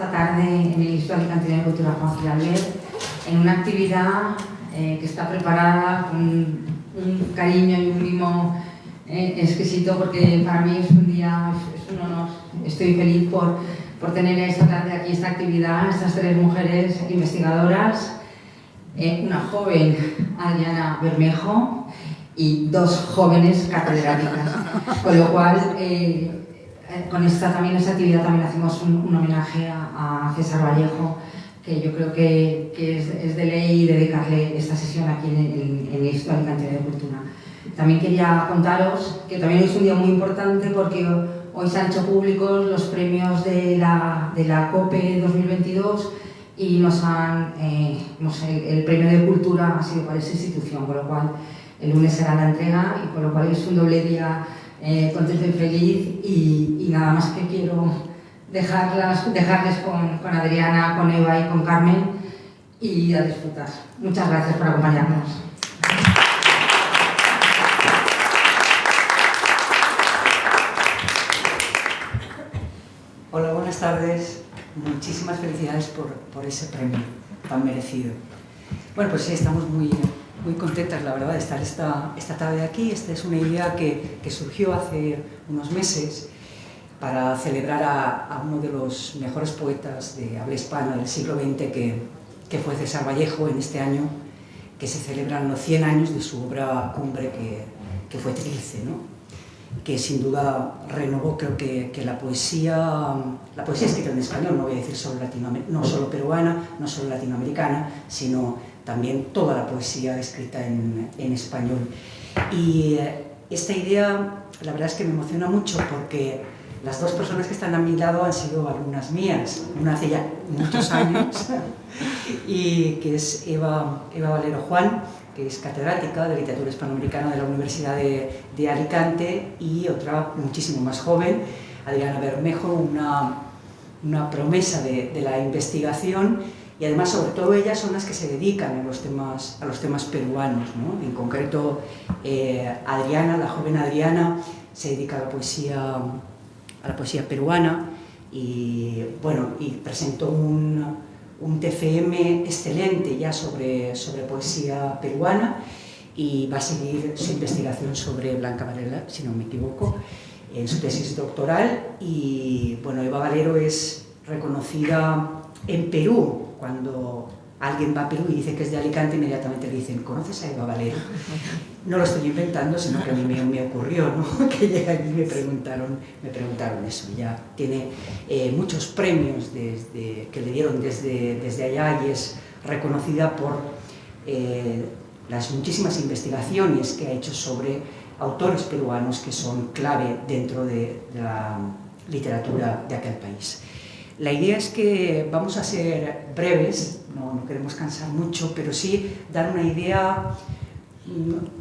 Esta tarde en el Instituto Alicantino de Cultura Juan Gil Albert, en una actividad que está preparada con un cariño y un mimo exquisito, porque para mí es un día, es un honor. Estoy feliz por tener esta tarde aquí, esta actividad, estas tres mujeres investigadoras, una joven, Adriana Bermejo, y dos jóvenes catedráticas, con lo cual con esta actividad también hacemos un homenaje a César Vallejo, que yo creo que es de ley dedicarle esta sesión aquí en el Instituto Alicantino de Cultura. También quería contaros que también es un día muy importante porque hoy se han hecho públicos los premios de la COPE 2022 y el premio de Cultura ha sido para esa institución, con lo cual el lunes será la entrega y con lo cual es un doble día contento y feliz y nada más que quiero dejarles con Adriana, con Eva y con Carmen y a disfrutar. Muchas gracias por acompañarnos. Hola, buenas tardes. Muchísimas felicidades por ese premio tan merecido. Bueno, pues sí, estamos muy contentas, la verdad, de estar esta tarde aquí. Esta es una idea que surgió hace unos meses para celebrar a uno de los mejores poetas de habla hispana del siglo XX, que fue César Vallejo, en este año que se celebran los 100 años de su obra cumbre, que fue Trilce, ¿no? Que sin duda renovó, creo que la poesía escrita en español, no voy a decir no solo peruana, no solo latinoamericana, sino también toda la poesía escrita en español. Y esta idea, la verdad es que me emociona mucho porque las dos personas que están a mi lado han sido alumnas mías, una hace ya muchos años, y que es Eva Valero Juan, que es catedrática de literatura hispanoamericana de la Universidad de Alicante, y otra muchísimo más joven, Adriana Bermejo, una promesa de la investigación, y además sobre todo ellas son las que se dedican a los temas peruanos, ¿no? En concreto Adriana, la joven Adriana, se dedica a la poesía peruana y bueno, y presentó un TFM excelente ya sobre poesía peruana, y va a seguir su investigación sobre Blanca Varela, si no me equivoco, en su tesis doctoral. Y bueno, Eva Valero es reconocida en Perú. Cuando alguien va a Perú y dice que es de Alicante, inmediatamente le dicen: ¿conoces a Eva Valero? No lo estoy inventando, sino que a mí me ocurrió, ¿no? Que llegué allí y me preguntaron eso. Ya tiene muchos premios que le dieron desde allá, y es reconocida por las muchísimas investigaciones que ha hecho sobre autores peruanos que son clave dentro de la literatura de aquel país. La idea es que vamos a ser breves, no queremos cansar mucho, pero sí dar una idea,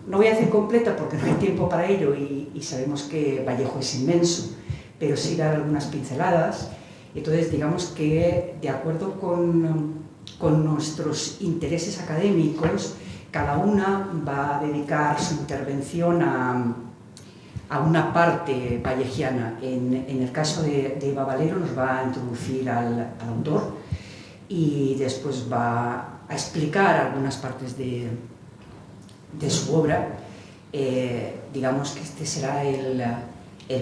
no voy a decir completa porque no hay tiempo para ello y sabemos que Vallejo es inmenso, pero sí dar algunas pinceladas. Entonces, digamos que de acuerdo con nuestros intereses académicos, cada una va a dedicar su intervención a una parte vallejiana. En el caso de Eva Valero nos va a introducir al autor y después va a explicar algunas partes de su obra. Digamos que este será el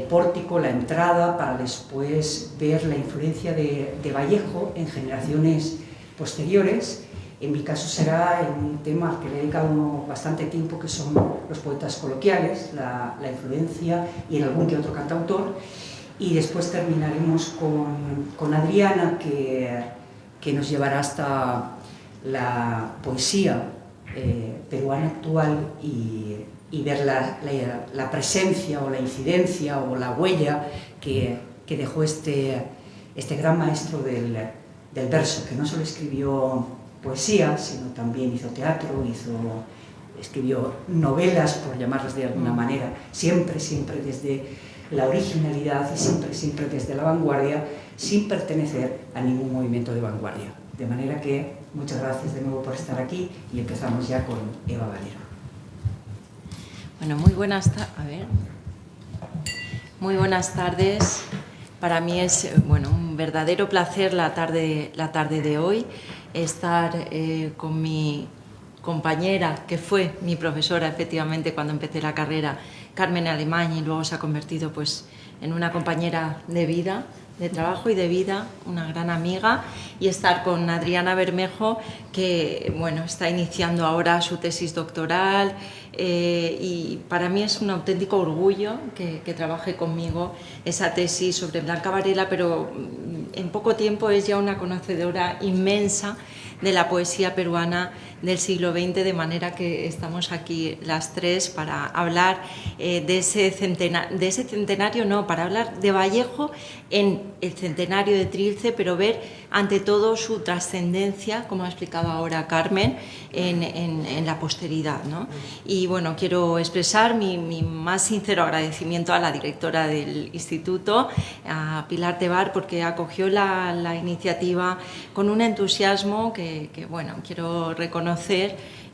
pórtico, la entrada, para después ver la influencia de Vallejo en generaciones posteriores. En mi caso será en un tema al que le he dedicado bastante tiempo, que son los poetas coloquiales, la influencia, y en algún que otro cantautor. Y después terminaremos con Adriana, que nos llevará hasta la poesía peruana actual y ver la presencia o la incidencia o la huella que dejó este gran maestro del verso, que no solo escribió poesía, sino también hizo teatro, escribió novelas, por llamarlas de alguna manera, siempre desde la originalidad y siempre desde la vanguardia, sin pertenecer a ningún movimiento de vanguardia. De manera que muchas gracias de nuevo por estar aquí y empezamos ya con Eva Valero. Bueno, muy buenas tardes. Para mí es un verdadero placer la tarde de hoy estar con mi compañera, que fue mi profesora efectivamente cuando empecé la carrera, Carmen Alemany, y luego se ha convertido pues en una compañera de vida, de trabajo y de vida, una gran amiga, y estar con Adriana Bermejo, que bueno, está iniciando ahora su tesis doctoral, y para mí es un auténtico orgullo que trabaje conmigo esa tesis sobre Blanca Varela, pero en poco tiempo es ya una conocedora inmensa de la poesía peruana del siglo XX, de manera que estamos aquí las tres para hablar de ese centenario, no, para hablar de Vallejo en el centenario de Trilce, pero ver ante todo su trascendencia, como ha explicado ahora Carmen, en la posteridad, ¿no? Y bueno, quiero expresar mi más sincero agradecimiento a la directora del instituto, a Pilar Tebar, porque acogió la iniciativa con un entusiasmo que bueno, quiero reconocer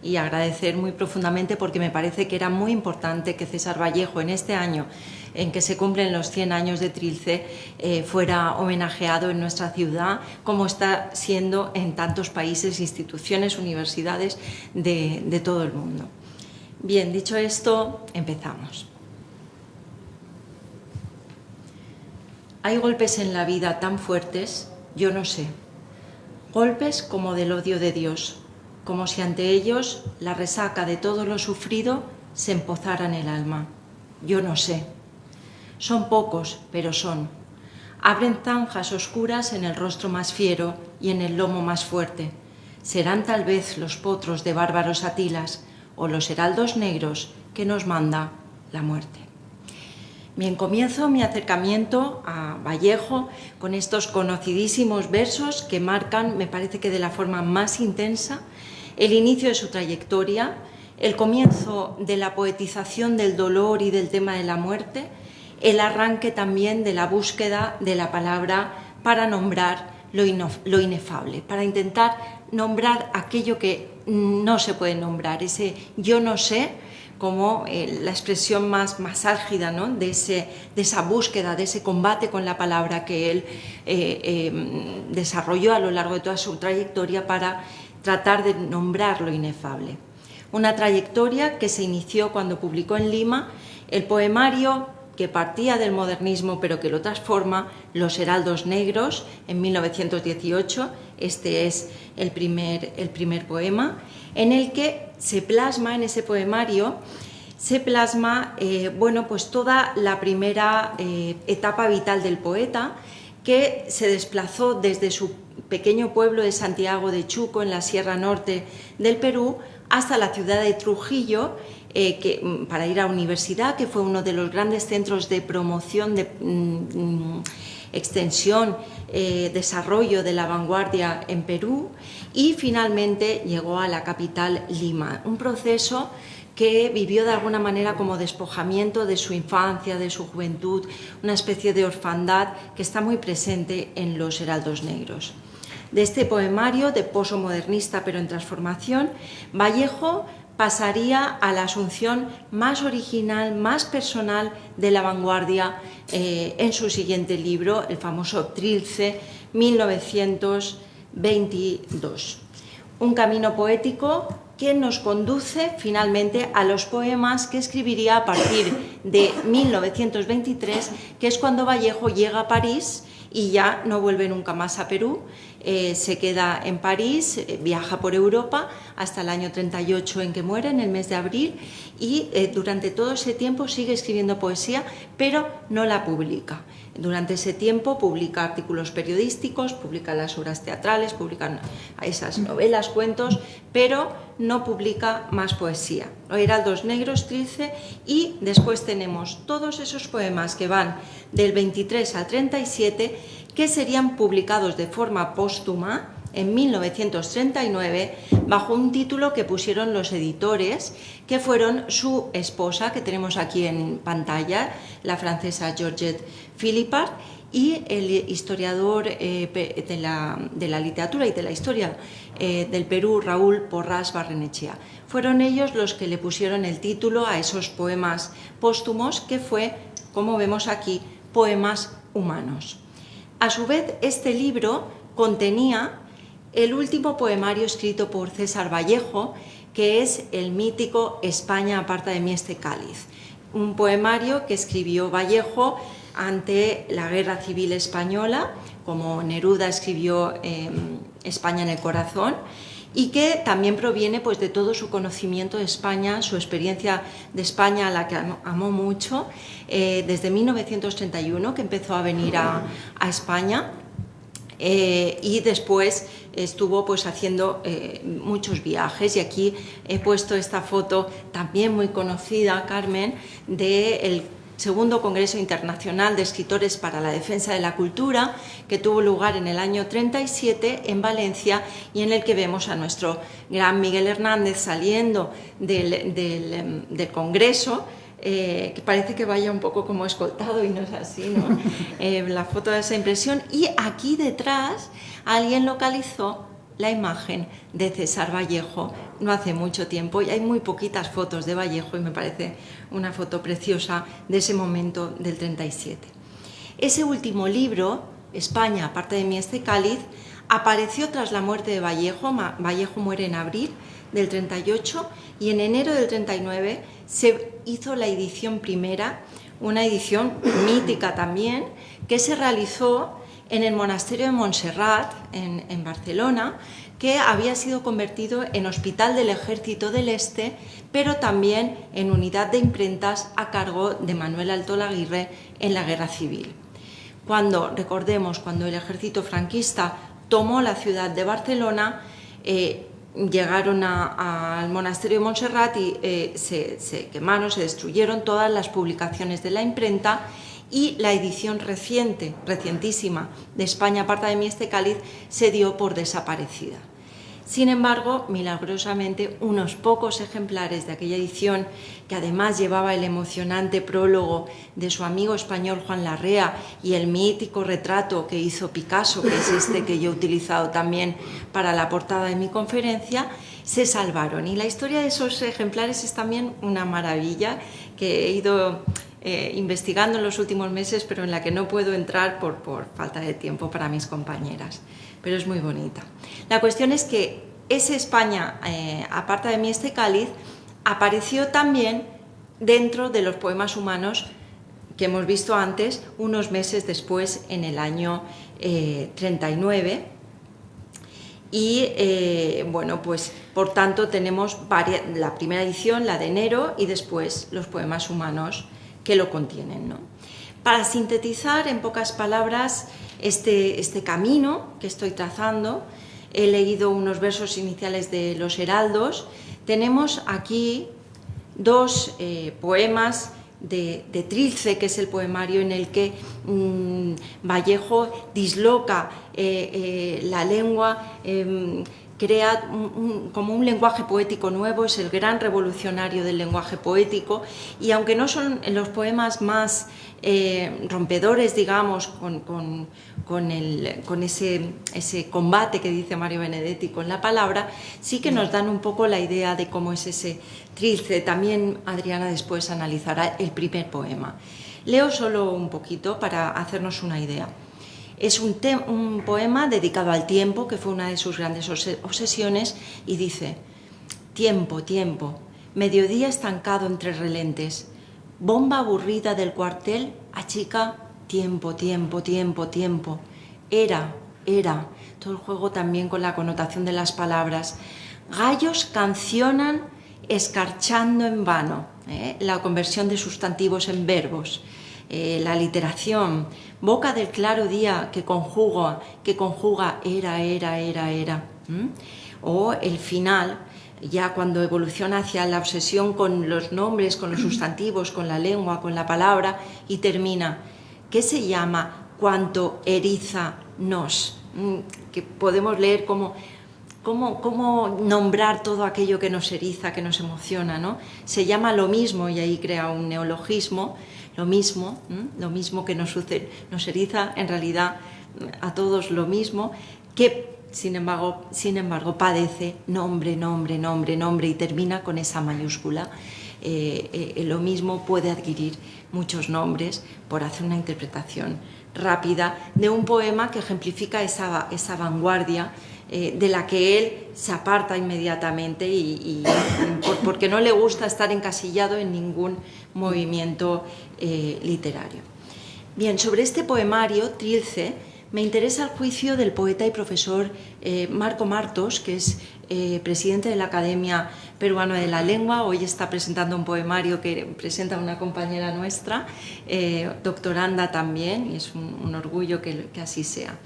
y agradecer muy profundamente, porque me parece que era muy importante que César Vallejo, en este año en que se cumplen los 100 años de Trilce, fuera homenajeado en nuestra ciudad, como está siendo en tantos países, instituciones, universidades de todo el mundo. Bien, dicho esto, empezamos. Hay golpes en la vida tan fuertes, yo no sé, golpes como del odio de Dios, como si ante ellos la resaca de todo lo sufrido se empozara en el alma. Yo no sé. Son pocos, pero son. Abren zanjas oscuras en el rostro más fiero y en el lomo más fuerte. Serán tal vez los potros de bárbaros Atilas o los heraldos negros que nos manda la muerte. Bien, comienzo mi acercamiento a Vallejo con estos conocidísimos versos que marcan, me parece que de la forma más intensa, el inicio de su trayectoria, el comienzo de la poetización del dolor y del tema de la muerte, el arranque también de la búsqueda de la palabra para nombrar lo inefable, para intentar nombrar aquello que no se puede nombrar, ese yo no sé, como la expresión más álgida, ¿no?, de esa búsqueda, de ese combate con la palabra que él desarrolló a lo largo de toda su trayectoria para tratar de nombrar lo inefable. Una trayectoria que se inició cuando publicó en Lima el poemario que partía del modernismo pero que lo transforma, Los heraldos negros, en 1918. Este es el primer poema, en el que se plasma, en ese poemario, se plasma bueno, pues toda la primera etapa vital del poeta, que se desplazó desde su pequeño pueblo de Santiago de Chuco, en la Sierra Norte del Perú, hasta la ciudad de Trujillo, para ir a la universidad, que fue uno de los grandes centros de promoción, de extensión, desarrollo de la vanguardia en Perú, y finalmente llegó a la capital, Lima. Un proceso que vivió de alguna manera como despojamiento de su infancia, de su juventud, una especie de orfandad que está muy presente en Los heraldos negros. De este poemario de poso modernista pero en transformación, Vallejo pasaría a la asunción más original, más personal de la vanguardia en su siguiente libro, el famoso Trilce, 1922. Un camino poético que nos conduce finalmente a los poemas que escribiría a partir de 1923, que es cuando Vallejo llega a París y ya no vuelve nunca más a Perú. Se queda en París, viaja por Europa hasta el año 38, en que muere, en el mes de abril, y durante todo ese tiempo sigue escribiendo poesía, pero no la publica. Durante ese tiempo publica artículos periodísticos, publica las obras teatrales, publica esas novelas, cuentos, pero no publica más poesía. Los heraldos negros, Trilce, y después tenemos todos esos poemas que van del 23 al 37, que serían publicados de forma póstuma en 1939 bajo un título que pusieron los editores, que fueron su esposa, que tenemos aquí en pantalla, la francesa Georgette Philippard, y el historiador de la literatura y de la historia del Perú, Raúl Porras Barrenechea. Fueron ellos los que le pusieron el título a esos poemas póstumos, que fue, como vemos aquí, Poemas humanos. A su vez, este libro contenía el último poemario escrito por César Vallejo, que es el mítico España aparta de mí este cáliz, un poemario que escribió Vallejo ante la Guerra Civil Española, como Neruda escribió España en el corazón, y que también proviene pues, de todo su conocimiento de España, su experiencia de España, a la que amó mucho, desde 1931, que empezó a venir a España, y después estuvo pues, haciendo muchos viajes. Y aquí he puesto esta foto también muy conocida, Carmen, del Segundo Congreso Internacional de Escritores para la Defensa de la Cultura, que tuvo lugar en el año 37 en Valencia, y en el que vemos a nuestro gran Miguel Hernández saliendo del Congreso, que parece que vaya un poco como escoltado y no es así, ¿no? La foto da esa impresión. Y aquí detrás alguien localizó la imagen de César Vallejo no hace mucho tiempo, y hay muy poquitas fotos de Vallejo, y me parece una foto preciosa de ese momento del 37. Ese último libro, España aparte de mí este cáliz, apareció tras la muerte de Vallejo. Vallejo muere en abril del 38, y en enero del 39 se hizo la edición primera, una edición mítica también, que se realizó en el monasterio de Montserrat, en Barcelona, que había sido convertido en Hospital del Ejército del Este, pero también en unidad de imprentas a cargo de Manuel Altolaguirre en la Guerra Civil. Recordemos, cuando el ejército franquista tomó la ciudad de Barcelona, llegaron al monasterio de Montserrat y se quemaron, se destruyeron todas las publicaciones de la imprenta, y la edición recientísima de España aparta de mí este cáliz se dio por desaparecida. Sin embargo, milagrosamente, unos pocos ejemplares de aquella edición, que además llevaba el emocionante prólogo de su amigo español Juan Larrea y el mítico retrato que hizo Picasso, que es este que yo he utilizado también para la portada de mi conferencia, se salvaron. Y la historia de esos ejemplares es también una maravilla, que he ido investigando en los últimos meses, pero en la que no puedo entrar por falta de tiempo para mis compañeras, pero es muy bonita. La cuestión es que ese España aparta de mí este cáliz apareció también dentro de los poemas humanos que hemos visto antes, unos meses después, en el año 39, y bueno, pues por tanto tenemos la primera edición, la de enero, y después los poemas humanos que lo contienen, ¿no? Para sintetizar en pocas palabras este camino que estoy trazando, he leído unos versos iniciales de Los Heraldos. Tenemos aquí dos poemas de Trilce, que es el poemario en el que Vallejo disloca la lengua, crea como un lenguaje poético nuevo, es el gran revolucionario del lenguaje poético, y aunque no son los poemas más rompedores, digamos, con ese combate que dice Mario Benedetti con la palabra, sí que nos dan un poco la idea de cómo es ese Trilce. También Adriana después analizará el primer poema. Leo solo un poquito para hacernos una idea. Es un poema dedicado al tiempo, que fue una de sus grandes obsesiones, y dice: tiempo, tiempo, mediodía estancado entre relentes, bomba aburrida del cuartel achica, tiempo, tiempo, tiempo, tiempo, era, todo el juego también con la connotación de las palabras, gallos cancionan escarchando en vano, la conversión de sustantivos en verbos, la aliteración, boca del claro día que conjuga era, o el final, ya cuando evoluciona hacia la obsesión con los nombres, con los sustantivos, con la lengua, con la palabra, y termina, ¿qué se llama cuanto eriza nos? Que podemos leer cómo nombrar todo aquello que nos eriza, que nos emociona, ¿no? Se llama lo mismo, y ahí crea un neologismo, lo mismo que nos eriza, en realidad a todos lo mismo, que sin embargo padece nombre, y termina con esa mayúscula. Lo mismo puede adquirir muchos nombres por hacer una interpretación rápida de un poema que ejemplifica esa vanguardia de la que él se aparta inmediatamente porque no le gusta estar encasillado en ningún movimiento literario. Bien, sobre este poemario, Trilce, me interesa el juicio del poeta y profesor Marco Martos, que es presidente de la Academia Peruana de la Lengua. Hoy está presentando un poemario que presenta una compañera nuestra, doctoranda también, y es un orgullo que así sea.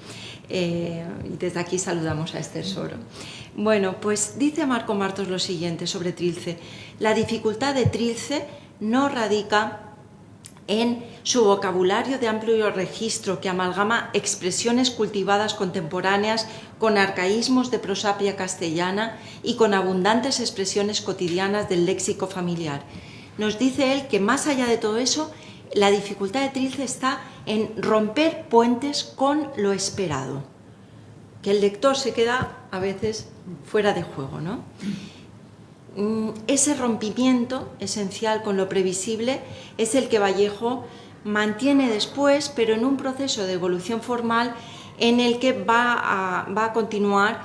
Y desde aquí saludamos a Esther Soro. Bueno, pues dice Marco Martos lo siguiente sobre Trilce: la dificultad de Trilce no radica en su vocabulario de amplio registro que amalgama expresiones cultivadas contemporáneas con arcaísmos de prosapia castellana y con abundantes expresiones cotidianas del léxico familiar. Nos dice él que más allá de todo eso, la dificultad de Trilce está en romper puentes con lo esperado, que el lector se queda a veces fuera de juego, ¿no? Ese rompimiento esencial con lo previsible es el que Vallejo mantiene después, pero en un proceso de evolución formal en el que va a continuar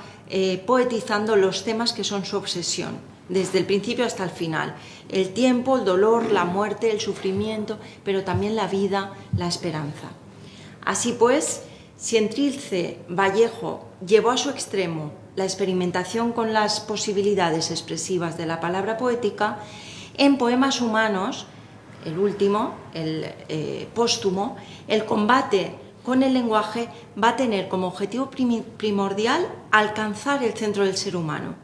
poetizando los temas que son su obsesión, desde el principio hasta el final: el tiempo, el dolor, la muerte, el sufrimiento, pero también la vida, la esperanza. Así pues, si en Trilce Vallejo llevó a su extremo la experimentación con las posibilidades expresivas de la palabra poética, en Poemas humanos, el último, el póstumo, el combate con el lenguaje va a tener como objetivo primordial alcanzar el centro del ser humano,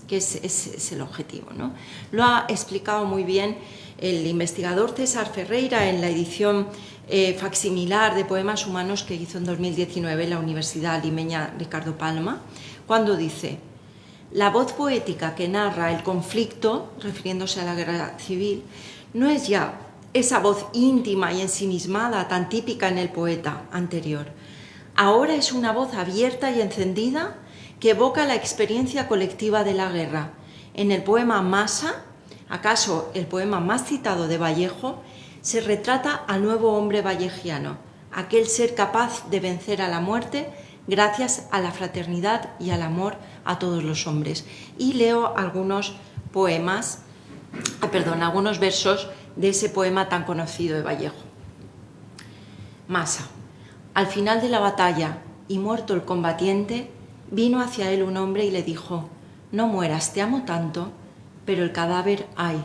que es el objetivo, ¿no? Lo ha explicado muy bien el investigador César Ferreira en la edición facsimilar de Poemas humanos que hizo en 2019 en la Universidad Limeña Ricardo Palma, cuando dice: la voz poética que narra el conflicto, refiriéndose a la guerra civil, no es ya esa voz íntima y ensimismada tan típica en el poeta anterior. Ahora es una voz abierta y encendida que evoca la experiencia colectiva de la guerra. En el poema Masa, acaso el poema más citado de Vallejo, se retrata al nuevo hombre vallejiano, aquel ser capaz de vencer a la muerte gracias a la fraternidad y al amor a todos los hombres. Y leo algunos algunos versos de ese poema tan conocido de Vallejo. Masa. Al final de la batalla, y muerto el combatiente, vino hacia él un hombre y le dijo: no mueras, te amo tanto. Pero el cadáver, ay,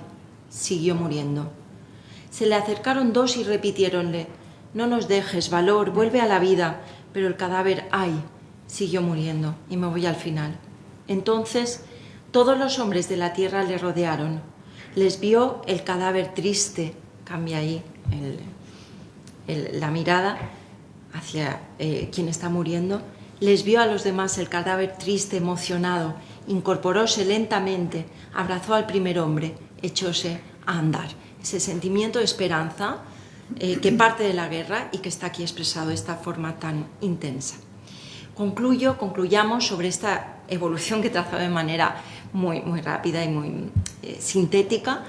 siguió muriendo. Se le acercaron dos y repitiéronle: no nos dejes, valor, vuelve a la vida. Pero el cadáver, ay, siguió muriendo. Y me voy al final. Entonces todos los hombres de la tierra le rodearon. Les vio el cadáver triste, cambia ahí la mirada hacia quien está muriendo. Les vio a los demás el cadáver triste, emocionado, incorporóse lentamente, abrazó al primer hombre, echóse a andar. Ese sentimiento de esperanza que parte de la guerra y que está aquí expresado de esta forma tan intensa. Concluyamos sobre esta evolución que he trazado de manera muy, muy rápida y muy sintética,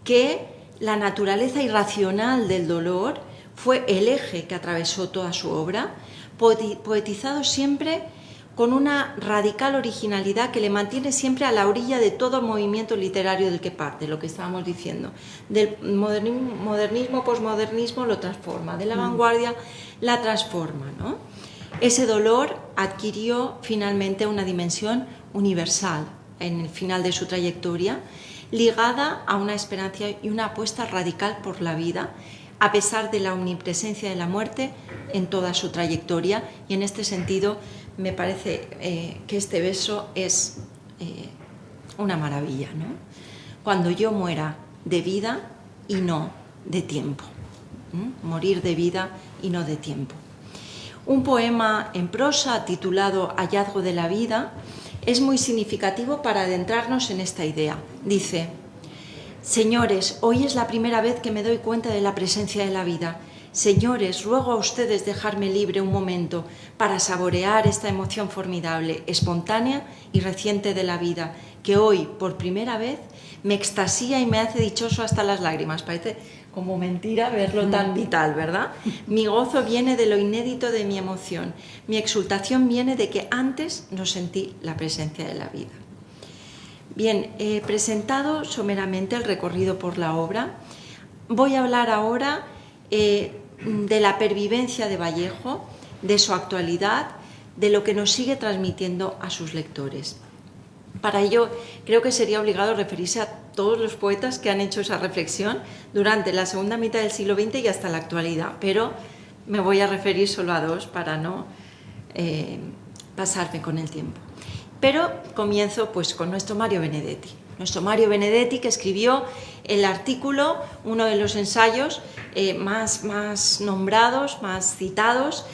que la naturaleza irracional del dolor fue el eje que atravesó toda su obra, poetizado siempre con una radical originalidad que le mantiene siempre a la orilla de todo movimiento literario del que parte, lo que estábamos diciendo. Del modernismo, posmodernismo lo transforma, de la vanguardia la transforma, ¿no? Ese dolor adquirió finalmente una dimensión universal en el final de su trayectoria, ligada a una esperanza y una apuesta radical por la vida, a pesar de la omnipresencia de la muerte en toda su trayectoria. Y en este sentido me parece que este verso es una maravilla, ¿no? Cuando yo muera de vida y no de tiempo. Morir de vida y no de tiempo. Un poema en prosa titulado Hallazgo de la vida es muy significativo para adentrarnos en esta idea. Dice: señores, hoy es la primera vez que me doy cuenta de la presencia de la vida. Señores, ruego a ustedes dejarme libre un momento para saborear esta emoción formidable, espontánea y reciente de la vida, que hoy, por primera vez, me extasía y me hace dichoso hasta las lágrimas. Parece como mentira verlo tan vital, ¿verdad? Mi gozo viene de lo inédito de mi emoción. Mi exultación viene de que antes no sentí la presencia de la vida. Bien, he presentado someramente el recorrido por la obra. Voy a hablar ahora de la pervivencia de Vallejo, de su actualidad, de lo que nos sigue transmitiendo a sus lectores. Para ello, creo que sería obligado referirse a todos los poetas que han hecho esa reflexión durante la segunda mitad del siglo XX y hasta la actualidad, pero me voy a referir solo a dos para no pasarme con el tiempo. Pero comienzo pues con nuestro Mario Benedetti. Nuestro Mario Benedetti, que escribió el artículo, uno de los ensayos más nombrados, más citados,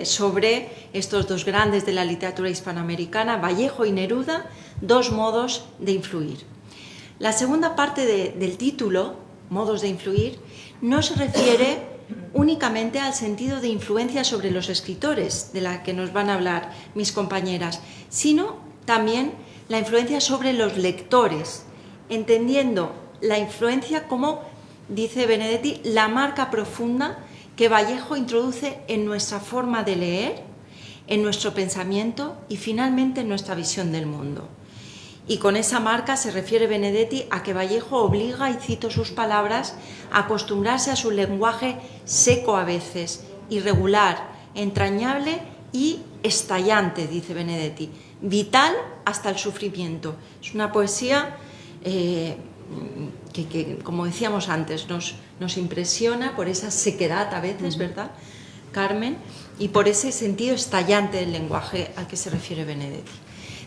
sobre estos dos grandes de la literatura hispanoamericana, Vallejo y Neruda, dos modos de influir. La segunda parte del título, modos de influir, no se refiere únicamente al sentido de influencia sobre los escritores, de la que nos van a hablar mis compañeras, sino también la influencia sobre los lectores, entendiendo la influencia como, dice Benedetti, la marca profunda que Vallejo introduce en nuestra forma de leer, en nuestro pensamiento y finalmente en nuestra visión del mundo. Y con esa marca se refiere Benedetti a que Vallejo obliga, y cito sus palabras, a acostumbrarse a su lenguaje seco a veces, irregular, entrañable y estallante, dice Benedetti, vital hasta el sufrimiento. Es una poesía que, como decíamos antes, nos impresiona por esa sequedad a veces, ¿verdad, Carmen? Y por ese sentido estallante del lenguaje al que se refiere Benedetti.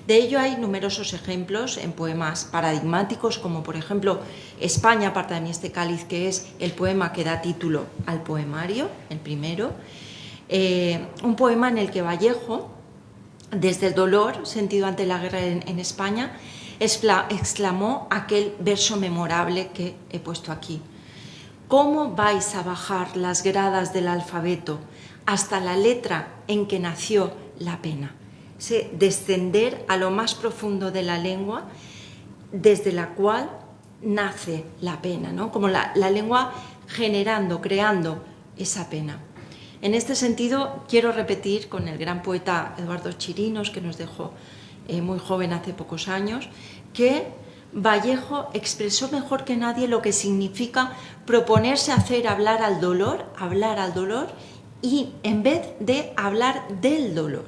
De ello hay numerosos ejemplos en poemas paradigmáticos, como por ejemplo España, aparta de mí este cáliz, que es el poema que da título al poemario, el primero. Un poema en el que Vallejo, desde el dolor sentido ante la guerra en España, exclamó aquel verso memorable que he puesto aquí. ¿Cómo vais a bajar las gradas del alfabeto hasta la letra en que nació la pena? Ese descender a lo más profundo de la lengua, desde la cual nace la pena, ¿no? Como la lengua generando, creando esa pena. En este sentido, quiero repetir con el gran poeta Eduardo Chirinos, que nos dejó muy joven hace pocos años, que Vallejo expresó mejor que nadie lo que significa proponerse hacer hablar al dolor, y en vez de hablar del dolor,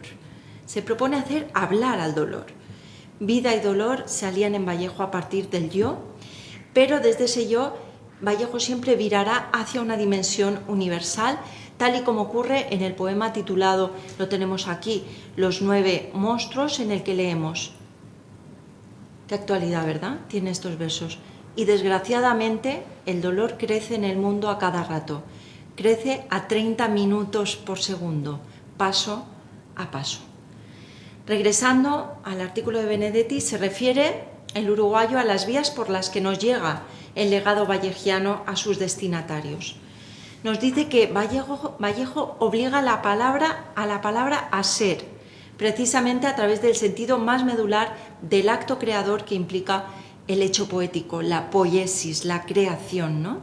se propone hacer hablar al dolor. Vida y dolor se alían en Vallejo a partir del yo, pero desde ese yo, Vallejo siempre virará hacia una dimensión universal, tal y como ocurre en el poema titulado, lo tenemos aquí, Los 9 monstruos, en el que leemos. Qué actualidad, ¿verdad? Tiene estos versos. Y desgraciadamente el dolor crece en el mundo a cada rato. Crece a 30 minutos por segundo, paso a paso. Regresando al artículo de Benedetti, se refiere el uruguayo a las vías por las que nos llega el legado vallejiano a sus destinatarios. Nos dice que Vallejo obliga a la palabra a ser, precisamente a través del sentido más medular del acto creador que implica el hecho poético, la poiesis, la creación, ¿no?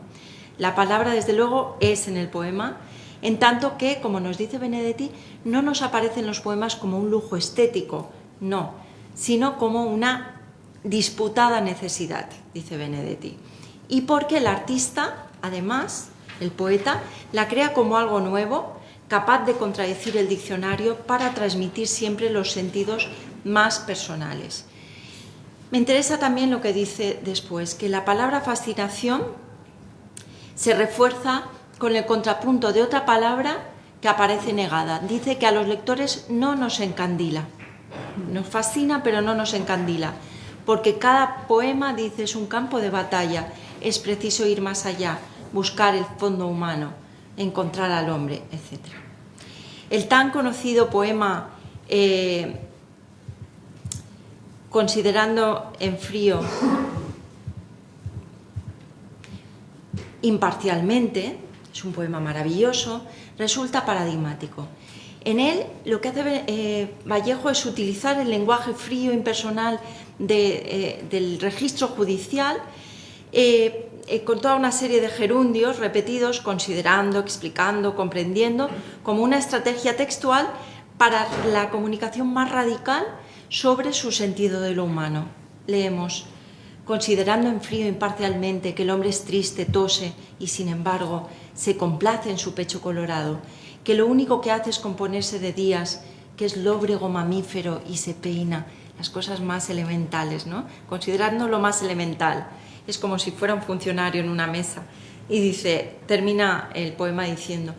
La palabra, desde luego, es en el poema, en tanto que, como nos dice Benedetti, no nos aparece en los poemas como un lujo estético, no, sino como una disputada necesidad, dice Benedetti. Y porque el artista, además, el poeta, la crea como algo nuevo, capaz de contradecir el diccionario para transmitir siempre los sentidos más personales. Me interesa también lo que dice después, que la palabra fascinación se refuerza con el contrapunto de otra palabra que aparece negada. Dice que a los lectores no nos encandila. Nos fascina, pero no nos encandila. Porque cada poema, dice, es un campo de batalla. Es preciso ir más allá, buscar el fondo humano, encontrar al hombre, etc. El tan conocido poema Considerando en frío imparcialmente, es un poema maravilloso, resulta paradigmático. En él lo que hace Vallejo es utilizar el lenguaje frío, impersonal del registro judicial, con toda una serie de gerundios repetidos, considerando, explicando, comprendiendo, como una estrategia textual para la comunicación más radical sobre su sentido de lo humano. Leemos: considerando en frío imparcialmente que el hombre es triste, tose y sin embargo se complace en su pecho colorado, que lo único que hace es componerse de días, que es lóbrego mamífero y se peina, las cosas más elementales, ¿no? Considerando lo más elemental, es como si fuera un funcionario en una mesa. Y dice, termina el poema diciendo,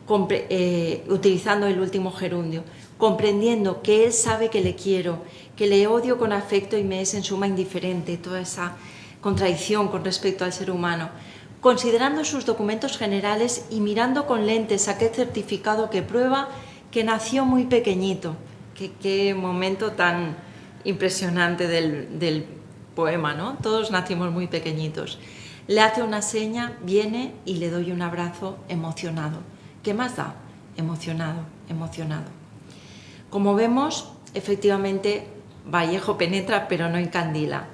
utilizando el último gerundio, comprendiendo que él sabe que le quiero, que le odio con afecto y me es en suma indiferente, toda esa contradicción con respecto al ser humano, considerando sus documentos generales y mirando con lentes aquel certificado que prueba que nació muy pequeñito. Qué momento tan impresionante del poema, ¿no? Todos nacimos muy pequeñitos. Le hace una seña, viene y le doy un abrazo emocionado. ¿Qué más da? Emocionado, emocionado. Como vemos, efectivamente, Vallejo penetra pero no encandila.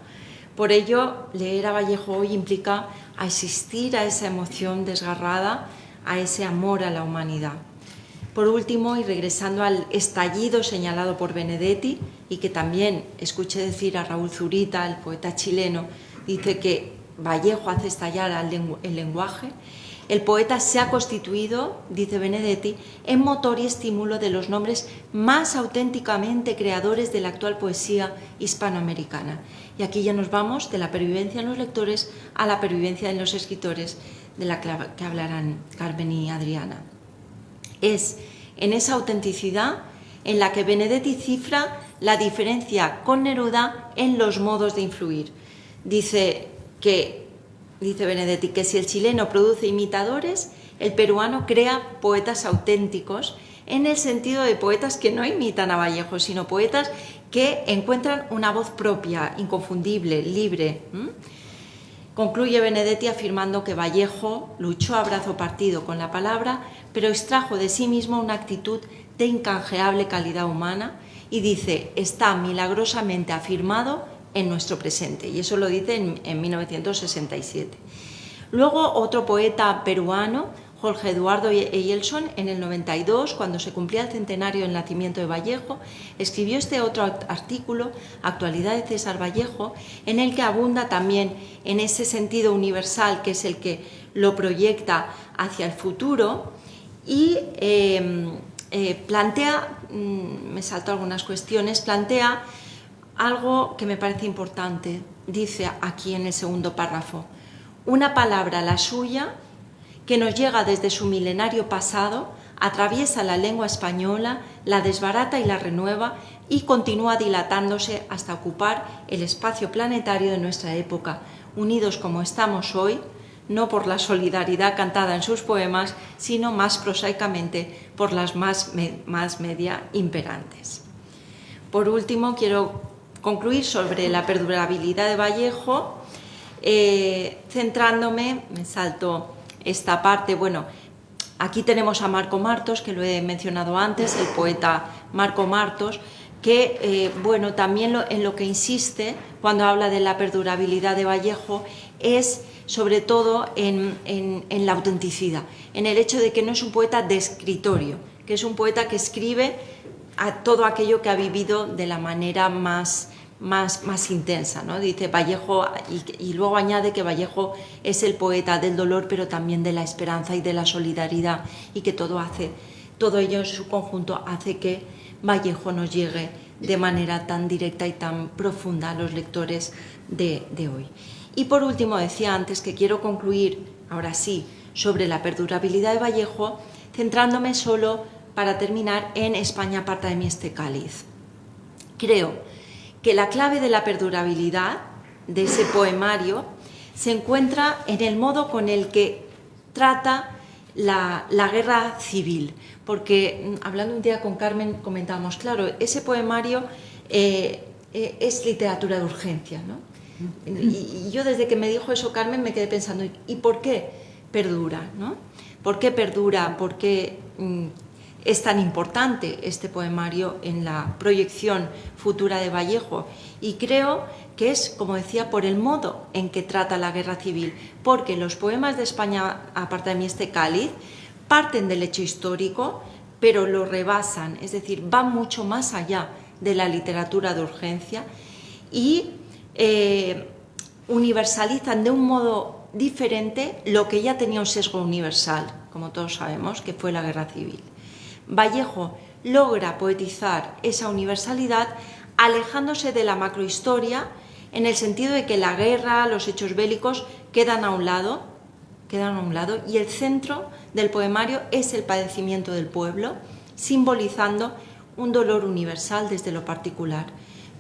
Por ello, leer a Vallejo hoy implica asistir a esa emoción desgarrada, a ese amor a la humanidad. Por último, y regresando al estallido señalado por Benedetti, y que también escuché decir a Raúl Zurita, el poeta chileno, dice que Vallejo hace estallar el lenguaje. El poeta se ha constituido, dice Benedetti, en motor y estímulo de los nombres más auténticamente creadores de la actual poesía hispanoamericana. Y aquí ya nos vamos de la pervivencia en los lectores a la pervivencia en los escritores, de la que hablarán Carmen y Adriana. Es en esa autenticidad en la que Benedetti cifra la diferencia con Neruda en los modos de influir. Dice Benedetti que si el chileno produce imitadores, el peruano crea poetas auténticos, en el sentido de poetas que no imitan a Vallejo, sino poetas que encuentran una voz propia, inconfundible, libre. Concluye Benedetti afirmando que Vallejo luchó a brazo partido con la palabra, pero extrajo de sí mismo una actitud de incanjeable calidad humana y dice, está milagrosamente afirmado en nuestro presente, y eso lo dice en 1967. Luego otro poeta peruano, Jorge Eduardo Eyelson, en el 92, cuando se cumplía el centenario del nacimiento de Vallejo, escribió este otro artículo, Actualidad de César Vallejo, en el que abunda también en ese sentido universal que es el que lo proyecta hacia el futuro y plantea, me salto algunas cuestiones, plantea algo que me parece importante. Dice aquí en el segundo párrafo, una palabra, la suya, que nos llega desde su milenario pasado, atraviesa la lengua española, la desbarata y la renueva y continúa dilatándose hasta ocupar el espacio planetario de nuestra época, unidos como estamos hoy, no por la solidaridad cantada en sus poemas, sino más prosaicamente por las más media imperantes. Por último, quiero concluir sobre la perdurabilidad de Vallejo, centrándome, me salto esta parte, bueno, aquí tenemos a Marco Martos, que lo he mencionado antes, el poeta Marco Martos, que bueno, también en lo que insiste cuando habla de la perdurabilidad de Vallejo es sobre todo en la autenticidad, en el hecho de que no es un poeta de escritorio, que es un poeta que escribe a todo aquello que ha vivido de la manera más intensa, ¿no? Dice Vallejo, y luego añade que Vallejo es el poeta del dolor, pero también de la esperanza y de la solidaridad, y que todo ello en su conjunto hace que Vallejo nos llegue de manera tan directa y tan profunda a los lectores de hoy. Y por último, decía antes que quiero concluir, ahora sí, sobre la perdurabilidad de Vallejo, centrándome solo, para terminar, en España aparta de mí este cáliz. Creo que la clave de la perdurabilidad de ese poemario se encuentra en el modo con el que trata la guerra civil, porque hablando un día con Carmen comentábamos, claro, ese poemario es literatura de urgencia, ¿no? Y yo desde que me dijo eso Carmen me quedé pensando, ¿y por qué perdura, ¿no? ¿Por qué perdura? ¿Por qué es tan importante este poemario en la proyección futura de Vallejo, y creo que es, como decía, por el modo en que trata la guerra civil, porque los poemas de España, aparte de mí este cáliz, parten del hecho histórico, pero lo rebasan, es decir, van mucho más allá de la literatura de urgencia y universalizan de un modo diferente lo que ya tenía un sesgo universal, como todos sabemos, que fue la guerra civil. Vallejo logra poetizar esa universalidad alejándose de la macrohistoria, en el sentido de que la guerra, los hechos bélicos quedan a un lado, y el centro del poemario es el padecimiento del pueblo, simbolizando un dolor universal desde lo particular.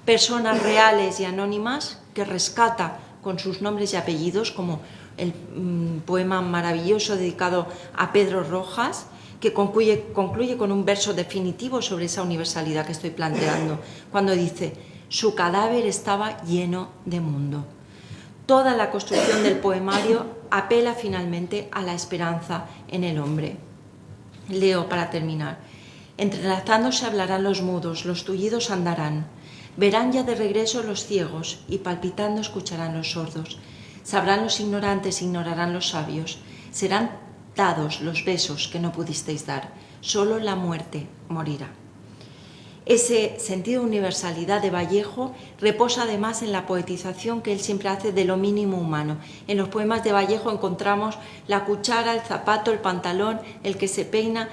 Personas reales y anónimas que rescata con sus nombres y apellidos, como el poema maravilloso dedicado a Pedro Rojas, que concluye con un verso definitivo sobre esa universalidad que estoy planteando, cuando dice: su cadáver estaba lleno de mundo. Toda la construcción del poemario apela finalmente a la esperanza en el hombre. Leo para terminar: entrelazándose hablarán los mudos, los tullidos andarán, verán ya de regreso los ciegos y palpitando escucharán los sordos, sabrán los ignorantes, ignorarán los sabios, serán dados los besos que no pudisteis dar, solo la muerte morirá. Ese sentido de universalidad de Vallejo reposa además en la poetización que él siempre hace de lo mínimo humano. En los poemas de Vallejo encontramos la cuchara, el zapato, el pantalón, el que se peina,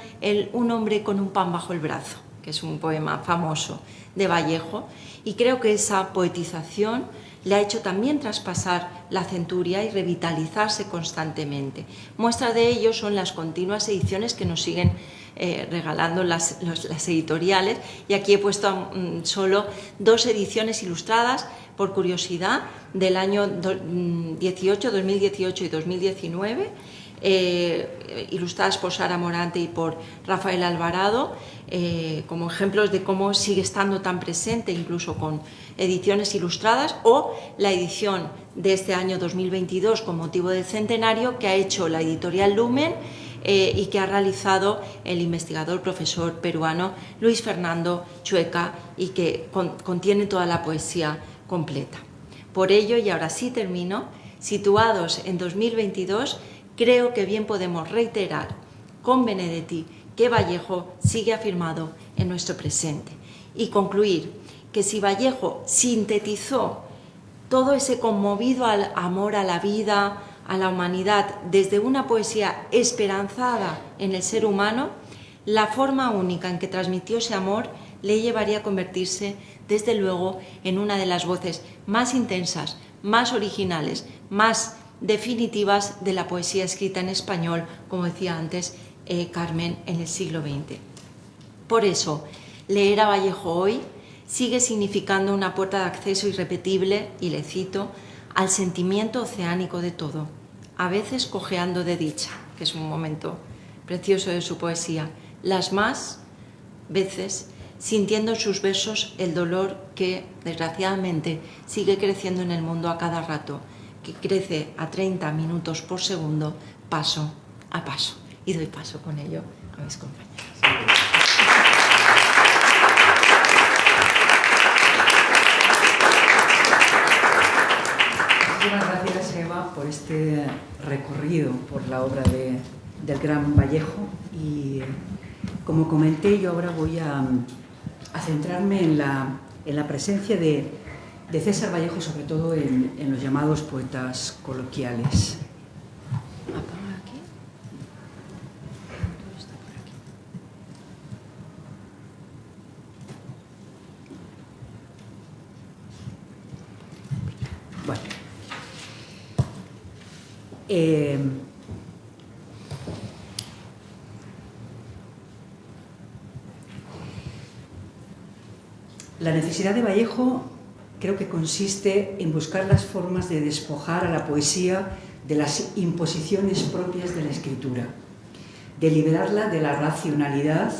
un hombre con un pan bajo el brazo, que es un poema famoso de Vallejo, y creo que esa poetización le ha hecho también traspasar la centuria y revitalizarse constantemente. Muestra de ello son las continuas ediciones que nos siguen regalando las editoriales, y aquí he puesto solo 2 ediciones ilustradas, por curiosidad, del año 2018 y 2019, ilustradas por Sara Morante y por Rafael Alvarado, como ejemplos de cómo sigue estando tan presente, incluso con ediciones ilustradas, o la edición de este año 2022 con motivo del centenario que ha hecho la editorial Lumen y que ha realizado el investigador profesor peruano Luis Fernando Chueca, y que contiene toda la poesía completa. Por ello, y ahora sí termino, situados en 2022, creo que bien podemos reiterar con Benedetti que Vallejo sigue afirmado en nuestro presente, y concluir que si Vallejo sintetizó todo ese conmovido amor a la vida, a la humanidad, desde una poesía esperanzada en el ser humano, la forma única en que transmitió ese amor le llevaría a convertirse, desde luego, en una de las voces más intensas, más originales, más definitivas de la poesía escrita en español, como decía antes Carmen, en el siglo XX. Por eso, leer a Vallejo hoy sigue significando una puerta de acceso irrepetible, y le cito, al sentimiento oceánico de todo, a veces cojeando de dicha, que es un momento precioso de su poesía, las más veces sintiendo en sus versos el dolor que, desgraciadamente, sigue creciendo en el mundo a cada rato, que crece a 30 minutos por segundo, paso a paso. Y doy paso con ello a mis compañeros. Muchísimas gracias, Eva, por este recorrido por la obra del gran Vallejo. Y como comenté, yo ahora voy a centrarme en la presencia de César Vallejo, sobre todo en los llamados poetas coloquiales. Bueno, la necesidad de Vallejo creo que consiste en buscar las formas de despojar a la poesía de las imposiciones propias de la escritura, de liberarla de la racionalidad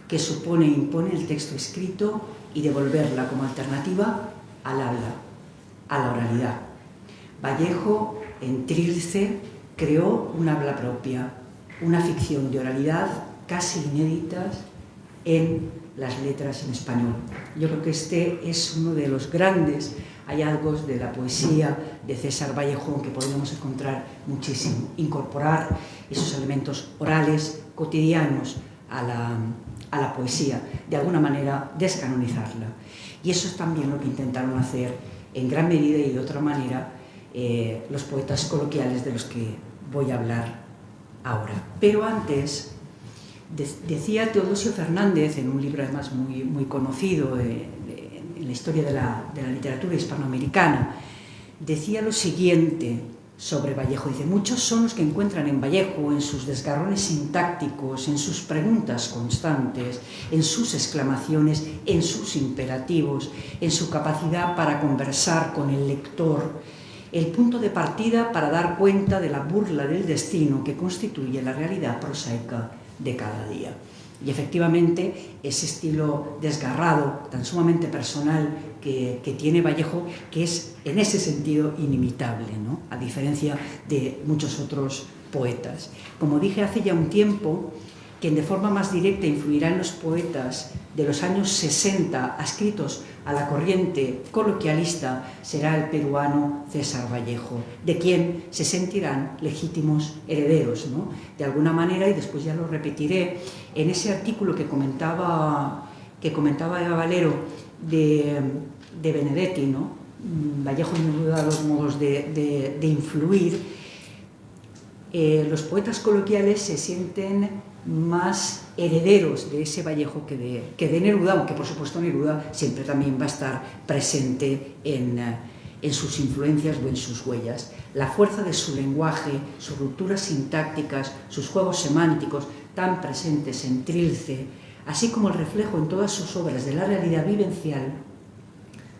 que supone e impone el texto escrito y devolverla como alternativa al habla, a la oralidad. Vallejo, en Trilce, creó un habla propia, una ficción de oralidad casi inédita en las letras en español. Yo creo que este es uno de los grandes hallazgos de la poesía de César Vallejo, que podemos encontrar muchísimo. Incorporar esos elementos orales cotidianos a la poesía, de alguna manera descanonizarla. Y eso es también lo que intentaron hacer en gran medida y de otra manera los poetas coloquiales de los que voy a hablar ahora. Pero antes, decía Teodosio Fernández, en un libro además muy conocido en la historia de la literatura hispanoamericana, decía lo siguiente sobre Vallejo. Dice: muchos son los que encuentran en Vallejo, en sus desgarrones sintácticos, en sus preguntas constantes, en sus exclamaciones, en sus imperativos, en su capacidad para conversar con el lector, el punto de partida para dar cuenta de la burla del destino que constituye la realidad prosaica de cada día. Y efectivamente ese estilo desgarrado, tan sumamente personal que tiene Vallejo, que es en ese sentido inimitable, ¿no? A diferencia de muchos otros poetas. Como dije hace ya un tiempo, quien de forma más directa influirá en los poetas de los años 60 adscritos a la corriente coloquialista será el peruano César Vallejo, de quien se sentirán legítimos herederos, ¿no? De alguna manera, y después ya lo repetiré, en ese artículo que comentaba Eva Valero de Benedetti, ¿no? Vallejo sin duda los modos de influir, los poetas coloquiales se sienten más herederos de ese Vallejo que de Neruda, aunque por supuesto Neruda siempre también va a estar presente en sus influencias o en sus huellas. La fuerza de su lenguaje, sus rupturas sintácticas, sus juegos semánticos tan presentes en Trilce, así como el reflejo en todas sus obras de la realidad vivencial,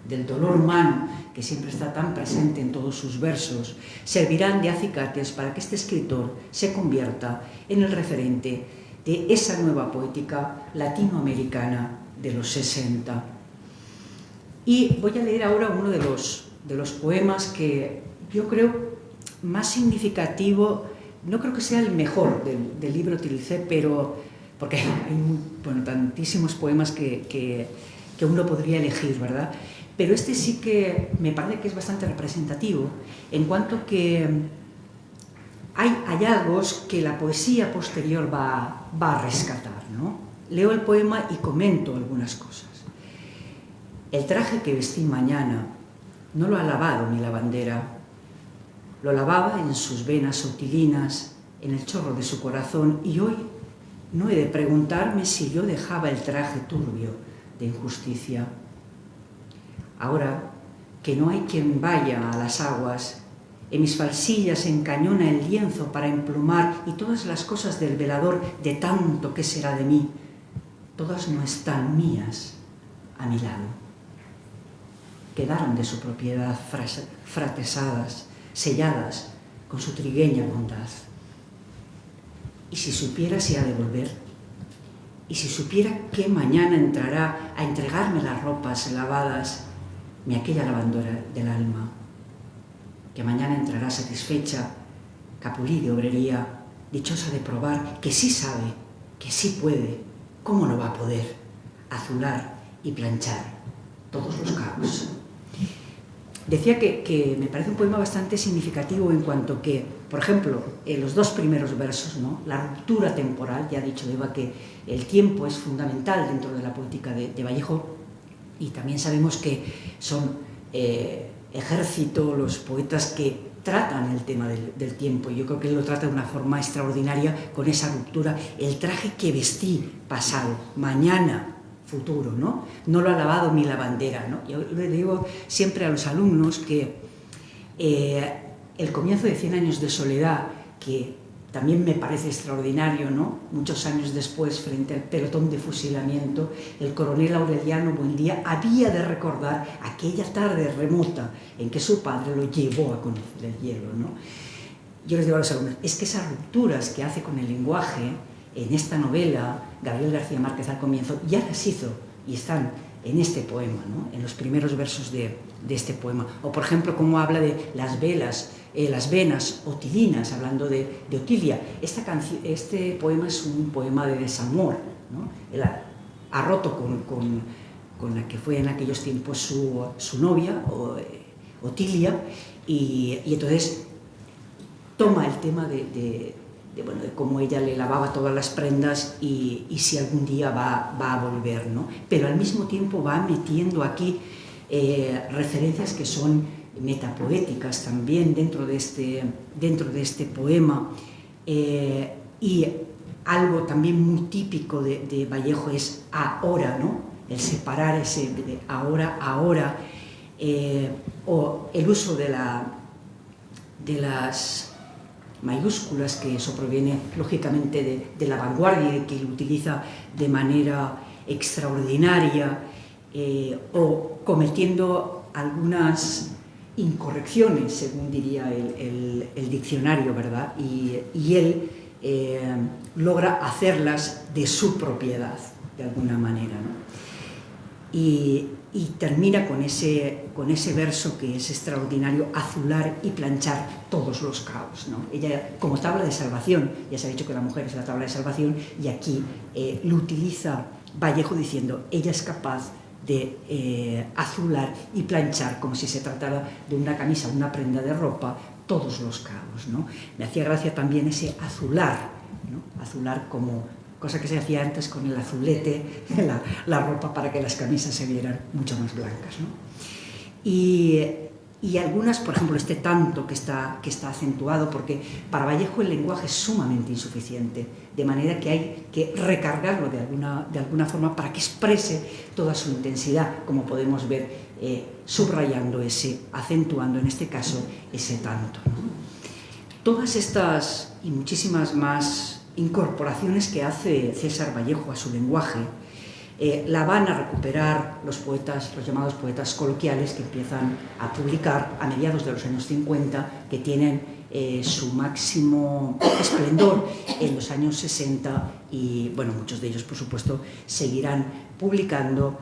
del dolor humano, que siempre está tan presente en todos sus versos, servirán de acicates para que este escritor se convierta en el referente de esa nueva poética latinoamericana de los 60. Y voy a leer ahora uno de los poemas que yo creo más significativo, no creo que sea el mejor del libro Trilce, pero porque hay tantísimos poemas que uno podría elegir, ¿verdad? Pero este sí que me parece que es bastante representativo, en cuanto que hay hallazgos que la poesía posterior va a rescatar, ¿no? Leo el poema y comento algunas cosas. El traje que vestí mañana no lo ha lavado mi lavandera, lo lavaba en sus venas otilinas, en el chorro de su corazón, y hoy no he de preguntarme si yo dejaba el traje turbio de injusticia. Ahora que no hay quien vaya a las aguas, en mis falsillas encañona el lienzo para emplumar, y todas las cosas del velador, de tanto que será de mí, todas no están mías a mi lado. Quedaron de su propiedad fratesadas, selladas con su trigueña bondad. Y si supiera si ha de volver, y si supiera que mañana entrará a entregarme las ropas lavadas, mi aquella lavandora del alma, que mañana entrará satisfecha, capulí de obrería, dichosa de probar que sí sabe, que sí puede, ¿cómo no va a poder azular y planchar todos los cabos? Decía que me parece un poema bastante significativo en cuanto que, por ejemplo, en los dos primeros versos, ¿no? La ruptura temporal, ya ha dicho Eva que el tiempo es fundamental dentro de la poética de Vallejo, y también sabemos que son ejército los poetas que tratan el tema del tiempo. Yo creo que él lo trata de una forma extraordinaria con esa ruptura. El traje que vestí pasado, mañana futuro, ¿no? No lo ha lavado mi lavandera, ¿no? Yo le digo siempre a los alumnos que el comienzo de 100 años de soledad, que también me parece extraordinario, ¿no? Muchos años después, frente al pelotón de fusilamiento, el coronel Aureliano Buendía había de recordar aquella tarde remota en que su padre lo llevó a conocer el hielo, ¿no? Yo les digo a los alumnos, es que esas rupturas que hace con el lenguaje en esta novela Gabriel García Márquez al comienzo ya las hizo y están en este poema, ¿no? En los primeros versos de este poema. O, por ejemplo, cómo habla de las venas otilinas, hablando de Otilia. Este poema es un poema de desamor, ¿no? ha roto con la que fue en aquellos tiempos su novia, Otilia, y entonces toma el tema de cómo ella le lavaba todas las prendas y si algún día va a volver, ¿no? Pero al mismo tiempo va metiendo aquí referencias que son metapoéticas también dentro de este poema, y algo también muy típico de Vallejo es ahora, ¿no? El separar ese de ahora, o el uso de las mayúsculas, que eso proviene lógicamente de la vanguardia y que lo utiliza de manera extraordinaria, o cometiendo algunas incorrecciones, según diría el diccionario, ¿verdad? Y él logra hacerlas de su propiedad, de alguna manera, ¿no? Y termina con ese verso que es extraordinario: azular y planchar todos los caos, ¿no? Ella, como tabla de salvación, ya se ha dicho que la mujer es la tabla de salvación, y aquí lo utiliza Vallejo diciendo: ella es capaz de azular y planchar, como si se tratara de una camisa, una prenda de ropa, todos los caos, ¿no? Me hacía gracia también ese azular, ¿no? Azular como cosa que se hacía antes con el azulete, la ropa, para que las camisas se vieran mucho más blancas, ¿no? Y algunas, por ejemplo, este tanto que está acentuado, porque para Vallejo el lenguaje es sumamente insuficiente, de manera que hay que recargarlo de alguna forma para que exprese toda su intensidad, como podemos ver, subrayando acentuando en este caso ese tanto, ¿no? Todas estas y muchísimas más incorporaciones que hace César Vallejo a su lenguaje la van a recuperar los llamados poetas coloquiales, que empiezan a publicar a mediados de los años 50, que tienen su máximo esplendor en los años 60, y bueno, muchos de ellos, por supuesto, seguirán publicando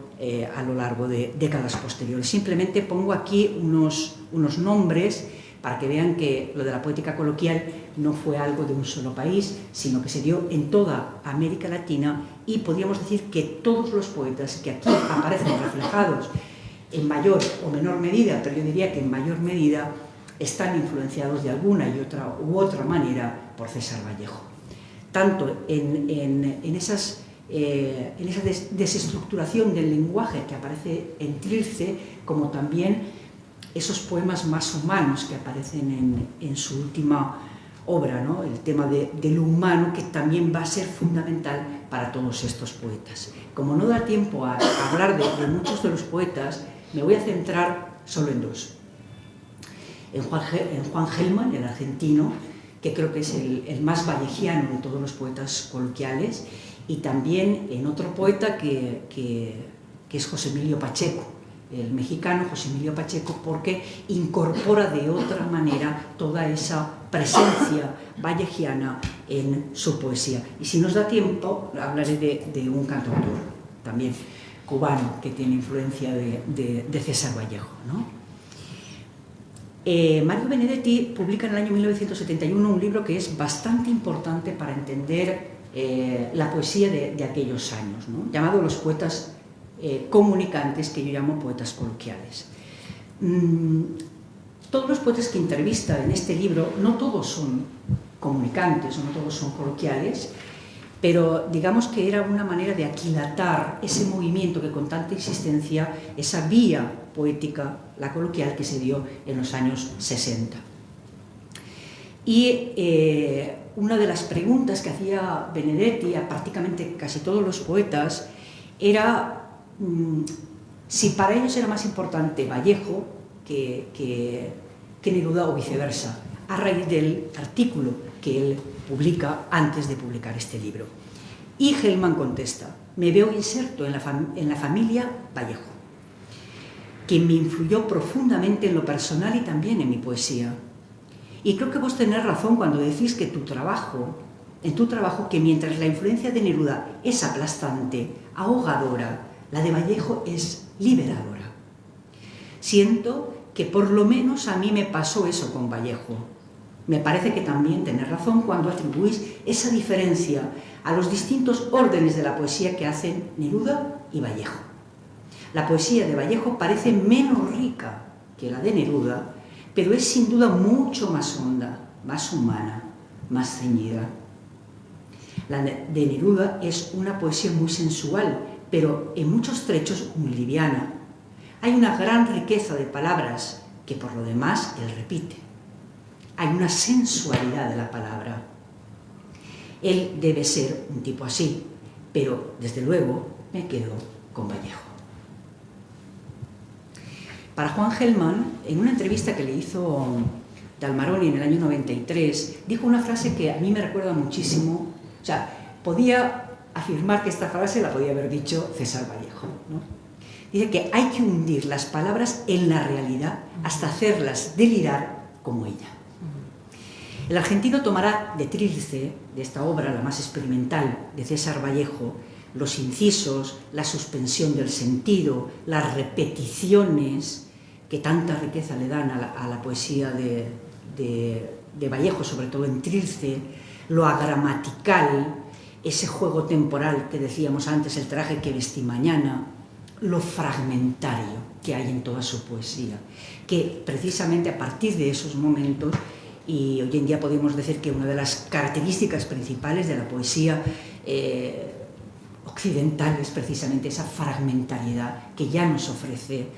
a lo largo de décadas posteriores. Simplemente pongo aquí unos nombres para que vean que lo de la poética coloquial no fue algo de un solo país, sino que se dio en toda América Latina, y podríamos decir que todos los poetas que aquí aparecen reflejados en mayor o menor medida, pero yo diría que en mayor medida, están influenciados de alguna u otra manera por César Vallejo. Tanto en esa desestructuración del lenguaje que aparece en Trilce, como también esos poemas más humanos que aparecen en su última obra, ¿no? El tema de lo humano, que también va a ser fundamental para todos estos poetas. Como no da tiempo a hablar de muchos de los poetas, me voy a centrar solo en dos. En Juan Gelman, el argentino, que creo que es el más vallejiano de todos los poetas coloquiales, y también en otro poeta que es José Emilio Pacheco, el mexicano José Emilio Pacheco, porque incorpora de otra manera toda esa presencia vallejiana en su poesía. Y si nos da tiempo, hablaré de un cantautor también cubano que tiene influencia de César Vallejo, ¿no? Mario Benedetti publica en el año 1971 un libro que es bastante importante para entender la poesía de aquellos años, ¿no? Llamado Los poetas comunicantes, que yo llamo poetas coloquiales. Todos los poetas que entrevista en este libro, no todos son comunicantes, o no todos son coloquiales, pero digamos que era una manera de aquilatar ese movimiento que con tanta insistencia, esa vía poética, la coloquial, que se dio en los años 60. Y una de las preguntas que hacía Benedetti a prácticamente casi todos los poetas era si para ellos era más importante Vallejo que Neruda, o viceversa, a raíz del artículo que él publica antes de publicar este libro. Y Gelman contesta: me veo inserto en la familia Vallejo, quien me influyó profundamente en lo personal y también en mi poesía. Y creo que vos tenés razón cuando decís que en tu trabajo, que mientras la influencia de Neruda es aplastante, ahogadora, la de Vallejo es liberadora. Siento que por lo menos a mí me pasó eso con Vallejo. Me parece que también tenés razón cuando atribuís esa diferencia a los distintos órdenes de la poesía que hacen Neruda y Vallejo. La poesía de Vallejo parece menos rica que la de Neruda, pero es sin duda mucho más honda, más humana, más ceñida. La de Neruda es una poesía muy sensual, pero en muchos trechos muy liviana. Hay una gran riqueza de palabras que por lo demás él repite. Hay una sensualidad de la palabra. Él debe ser un tipo así, pero desde luego me quedo con Vallejo. Para Juan Gelman, en una entrevista que le hizo Dalmaroni en el año 93, dijo una frase que a mí me recuerda muchísimo. O sea, podía afirmar que esta frase la podía haber dicho César Vallejo, ¿no? Dice que hay que hundir las palabras en la realidad hasta hacerlas delirar como ella. El argentino tomará de Trilce, de esta obra, la más experimental de César Vallejo, los incisos, la suspensión del sentido, las repeticiones que tanta riqueza le dan a la poesía de Vallejo, sobre todo en Trilce, lo agramatical, ese juego temporal que decíamos antes, el traje que vestí mañana, lo fragmentario que hay en toda su poesía, que precisamente a partir de esos momentos, y hoy en día podemos decir que una de las características principales de la poesía occidental es precisamente esa fragmentariedad que ya nos ofrece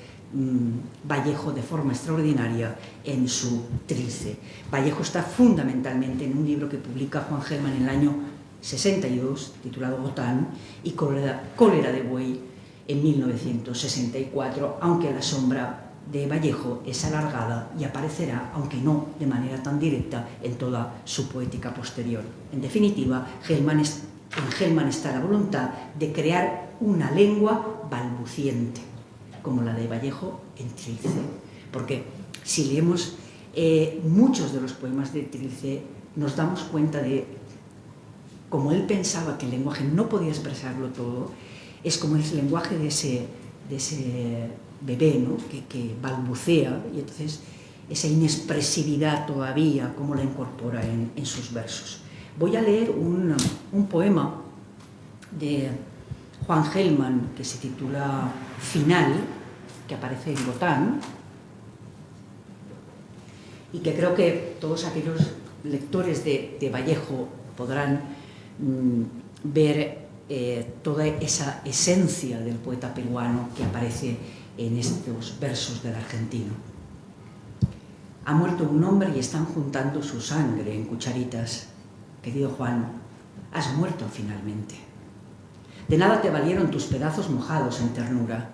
Vallejo de forma extraordinaria en su Trilce. Vallejo está fundamentalmente en un libro que publica Juan Gelman en el año 62, titulado Botán, y Cólera de Buey en 1964, aunque la sombra de Vallejo es alargada y aparecerá, aunque no de manera tan directa, en toda su poética posterior. En definitiva, en Gelman está la voluntad de crear una lengua balbuciente, como la de Vallejo en Trilce. Porque si leemos muchos de los poemas de Trilce, nos damos cuenta de como él pensaba que el lenguaje no podía expresarlo todo. Es como el lenguaje de ese bebé, ¿no? que balbucea, y entonces esa inexpresividad todavía, cómo la incorpora en sus versos. Voy a leer un poema de Juan Gelman que se titula Final, que aparece en Botán, y que creo que todos aquellos lectores de Vallejo podrán ver toda esa esencia del poeta peruano que aparece en estos versos del argentino. Ha muerto un hombre y están juntando su sangre en cucharitas. Querido Juan, has muerto finalmente. De nada te valieron tus pedazos mojados en ternura.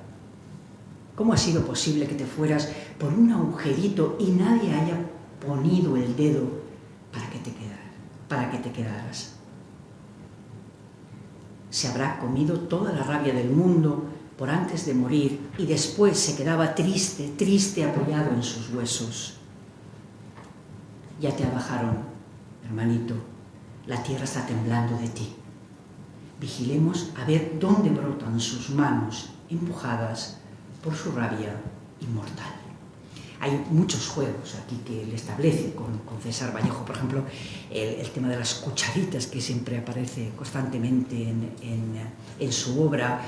¿Cómo ha sido posible que te fueras por un agujerito y nadie haya ponido el dedo para que te quedaras? Se habrá comido toda la rabia del mundo por antes de morir y después se quedaba triste, triste apoyado en sus huesos. Ya te abajaron, hermanito, la tierra está temblando de ti. Vigilemos a ver dónde brotan sus manos empujadas por su rabia inmortal. Hay muchos juegos aquí que él establece con César Vallejo, por ejemplo, el tema de las cucharitas que siempre aparece constantemente en su obra,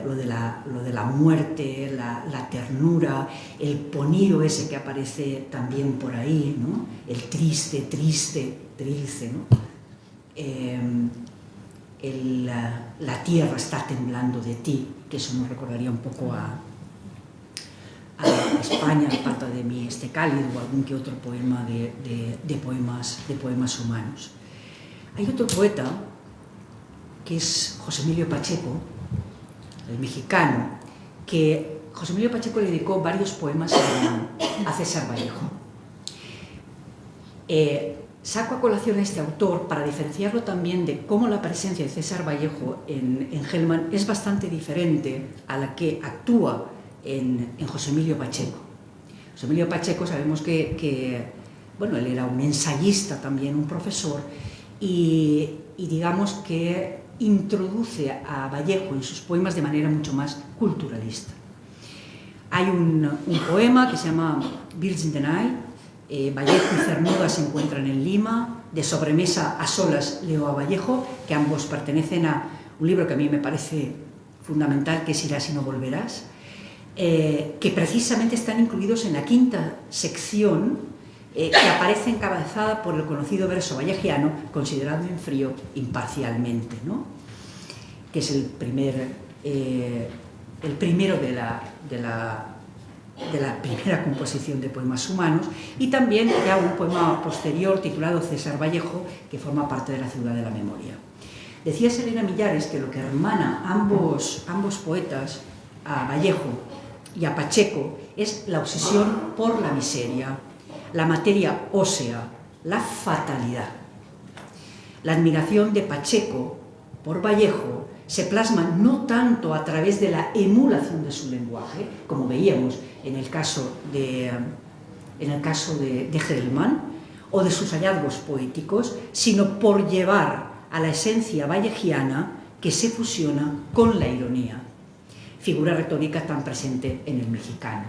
lo de la muerte, la ternura, el ponido ese que aparece también por ahí, ¿no? El triste, trilce, ¿no? La tierra está temblando de ti, que eso nos recordaría un poco a España, aparte de mi cálido o algún que otro poema de poemas humanos. Hay otro poeta que es José Emilio Pacheco, el mexicano, que José Emilio Pacheco le dedicó varios poemas a César Vallejo. Saco a colación a este autor para diferenciarlo también de cómo la presencia de César Vallejo en Gelman es bastante diferente a la que actúa en José Emilio Pacheco. José Emilio Pacheco sabemos que él era un ensayista también, un profesor, y digamos que introduce a Vallejo en sus poemas de manera mucho más culturalista. Hay un poema que se llama Birds in the Night, Vallejo y Cernuda se encuentran en Lima. De sobremesa, a solas, leo a Vallejo, que ambos pertenecen a un libro que a mí me parece fundamental, que es Irás y no volverás, que precisamente están incluidos en la quinta sección, que aparece encabezada por el conocido verso vallejiano, considerado en frío imparcialmente, ¿no? Que es el primero de la primera composición de poemas humanos, y también ya un poema posterior titulado César Vallejo, que forma parte de La ciudad de la memoria. Decía Selena Millares que lo que hermana ambos poetas, a Vallejo y a Pacheco, es la obsesión por la miseria, la materia ósea, la fatalidad. La admiración de Pacheco por Vallejo se plasma no tanto a través de la emulación de su lenguaje, como veíamos en el caso de Hellman, o de sus hallazgos poéticos, sino por llevar a la esencia vallejiana que se fusiona con la ironía, figura retórica tan presente en el mexicano.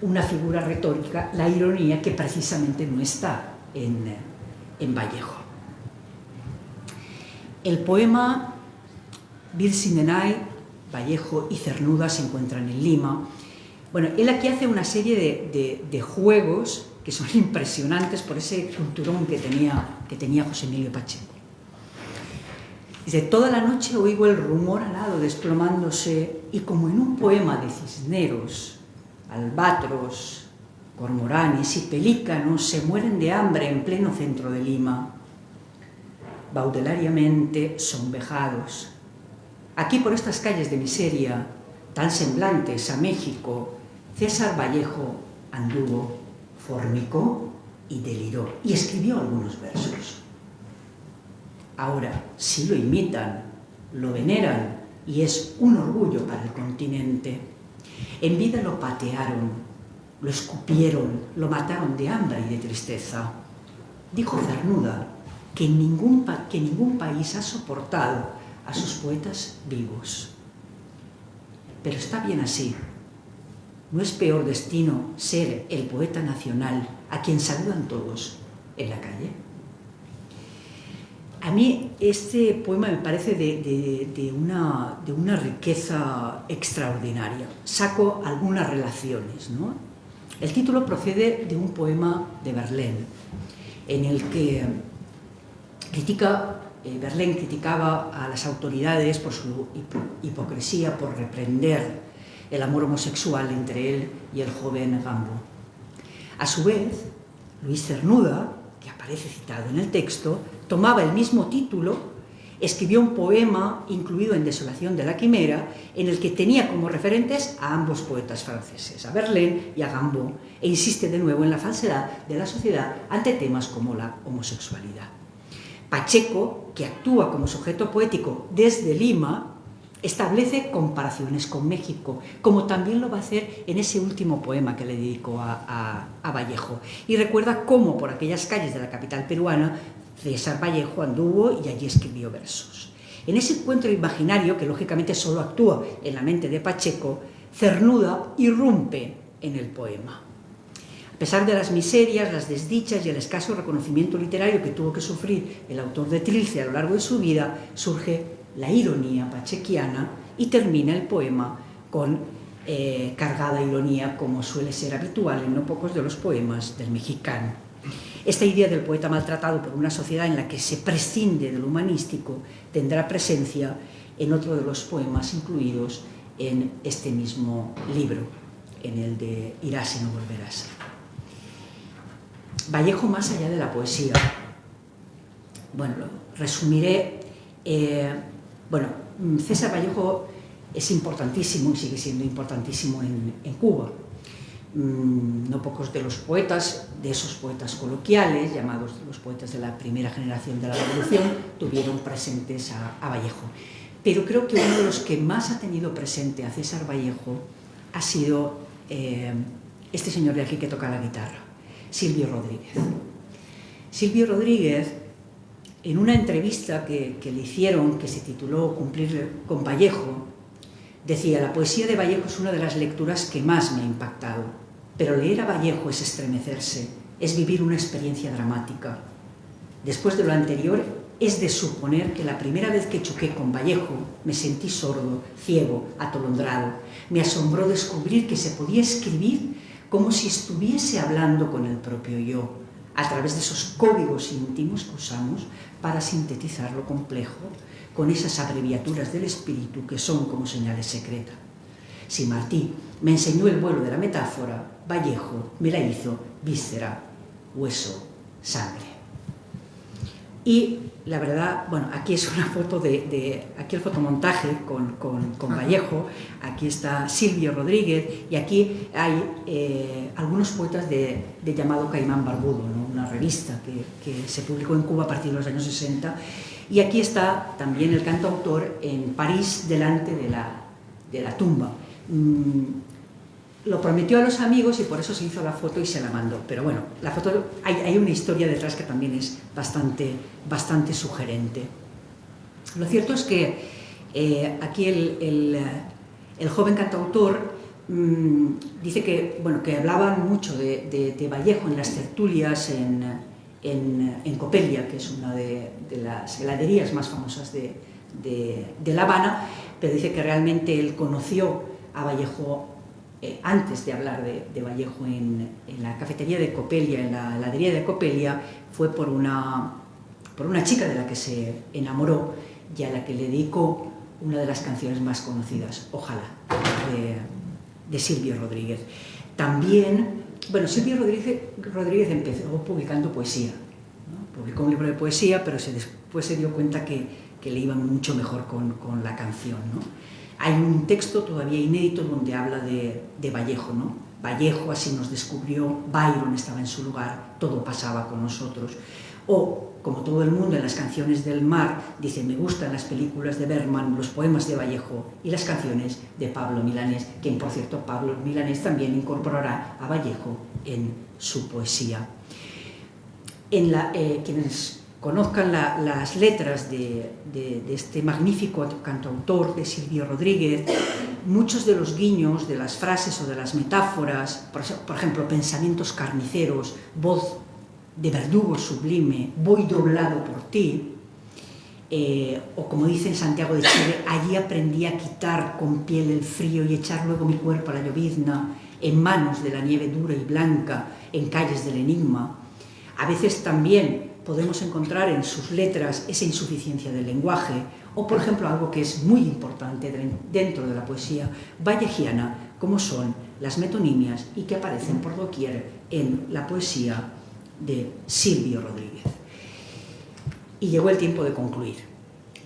Una figura retórica, la ironía, que precisamente no está en Vallejo. El poema Birds in the Night, Vallejo y Cernuda se encuentran en Lima. Bueno, él aquí hace una serie de juegos que son impresionantes por ese culturón que tenía José Emilio Pacheco. Dice: toda la noche oigo el rumor alado desplomándose, y como en un poema de cisneros, albatros, cormoranes y pelícanos se mueren de hambre en pleno centro de Lima, baudelariamente sonvejados. Aquí, por estas calles de miseria, tan semblantes a México, César Vallejo anduvo, fornicó y deliró, y escribió algunos versos. Ahora, si lo imitan, lo veneran, y es un orgullo para el continente. En vida lo patearon, lo escupieron, lo mataron de hambre y de tristeza. Dijo Cernuda que ningún país ha soportado a sus poetas vivos. Pero está bien así. No es peor destino ser el poeta nacional a quien saludan todos en la calle. A mí este poema me parece de una riqueza extraordinaria. Saco algunas relaciones, ¿no? El título procede de un poema de Verlaine, en el que Verlaine criticaba a las autoridades por su hipocresía, por reprender el amor homosexual entre él y el joven Gambo. A su vez, Luis Cernuda, que aparece citado en el texto, tomaba el mismo título, escribió un poema incluido en Desolación de la Quimera, en el que tenía como referentes a ambos poetas franceses, a Verlaine y a Gambo, e insiste de nuevo en la falsedad de la sociedad ante temas como la homosexualidad. Pacheco, que actúa como sujeto poético desde Lima, establece comparaciones con México, como también lo va a hacer en ese último poema que le dedicó a Vallejo. Y recuerda cómo por aquellas calles de la capital peruana César Vallejo anduvo y allí escribió versos. En ese encuentro imaginario, que lógicamente solo actúa en la mente de Pacheco, Cernuda irrumpe en el poema. A pesar de las miserias, las desdichas y el escaso reconocimiento literario que tuvo que sufrir el autor de Trilce a lo largo de su vida, surge la ironía pachequiana y termina el poema con cargada ironía, como suele ser habitual en no pocos de los poemas del mexicano. Esta idea del poeta maltratado por una sociedad en la que se prescinde de lo humanístico tendrá presencia en otro de los poemas incluidos en este mismo libro, en el de Irás y no volverás. Vallejo más allá de la poesía. Bueno, lo resumiré. César Vallejo es importantísimo y sigue siendo importantísimo en Cuba. No pocos de los poetas, de esos poetas coloquiales, llamados los poetas de la primera generación de la Revolución, tuvieron presentes a Vallejo. Pero creo que uno de los que más ha tenido presente a César Vallejo ha sido este señor de aquí que toca la guitarra, Silvio Rodríguez. Silvio Rodríguez, en una entrevista que le hicieron, que se tituló Cumplir con Vallejo, decía: la poesía de Vallejo es una de las lecturas que más me ha impactado, pero leer a Vallejo es estremecerse es vivir una experiencia dramática. Después de lo anterior, es de suponer que la primera vez que choqué con Vallejo me sentí sordo, ciego, atolondrado. Me asombró descubrir que se podía escribir como si estuviese hablando con el propio yo, a través de esos códigos íntimos que usamos para sintetizar lo complejo, con esas abreviaturas del espíritu que son como señales secretas. Si Martí me enseñó el vuelo de la metáfora, Vallejo me la hizo víscera, hueso, sangre. Y la verdad, bueno, aquí es una foto aquí el fotomontaje con Vallejo, aquí está Silvio Rodríguez, y aquí hay algunos poetas de llamado Caimán Barbudo, ¿no? Una revista que se publicó en Cuba a partir de los años 60, y aquí está también el cantautor en París delante de la tumba. Lo prometió a los amigos y por eso se hizo la foto y se la mandó, pero bueno, la foto, hay una historia detrás que también es bastante sugerente. Lo cierto es que aquí el joven cantautor dice que, bueno, que hablaban mucho de Vallejo en las tertulias en Copelia, que es una de las heladerías más famosas de La Habana, pero dice que realmente él conoció a Vallejo antes de hablar de Vallejo en la cafetería de Copelia, en la heladería de Copelia, fue por una chica de la que se enamoró y a la que le dedicó una de las canciones más conocidas, Ojalá, de Silvio Rodríguez. También, bueno, Silvio Rodríguez empezó publicando poesía, ¿no? Publicó un libro de poesía, pero después se dio cuenta que le iba mucho mejor con la canción, ¿no? Hay un texto todavía inédito donde habla de Vallejo, ¿no? Vallejo así nos descubrió, Byron estaba en su lugar, todo pasaba con nosotros. O, como todo el mundo en las canciones del mar, dice, me gustan las películas de Bergman, los poemas de Vallejo y las canciones de Pablo Milanés, quien, por cierto, Pablo Milanés también incorporará a Vallejo en su poesía. Quienes conozcan las letras de este magnífico cantautor, de Silvio Rodríguez, muchos de los guiños, de las frases o de las metáforas, por ejemplo, pensamientos carniceros, voz de verdugo sublime, voy doblado por ti, o como dice en Santiago de Chile, allí aprendí a quitar con piel el frío y echar luego mi cuerpo a la llovizna, en manos de la nieve dura y blanca, en calles del enigma. A veces también podemos encontrar en sus letras esa insuficiencia del lenguaje, o por ejemplo algo que es muy importante dentro de la poesía vallejiana, como son las metonimias y que aparecen por doquier en la poesía de Silvio Rodríguez. Y llegó el tiempo de concluir.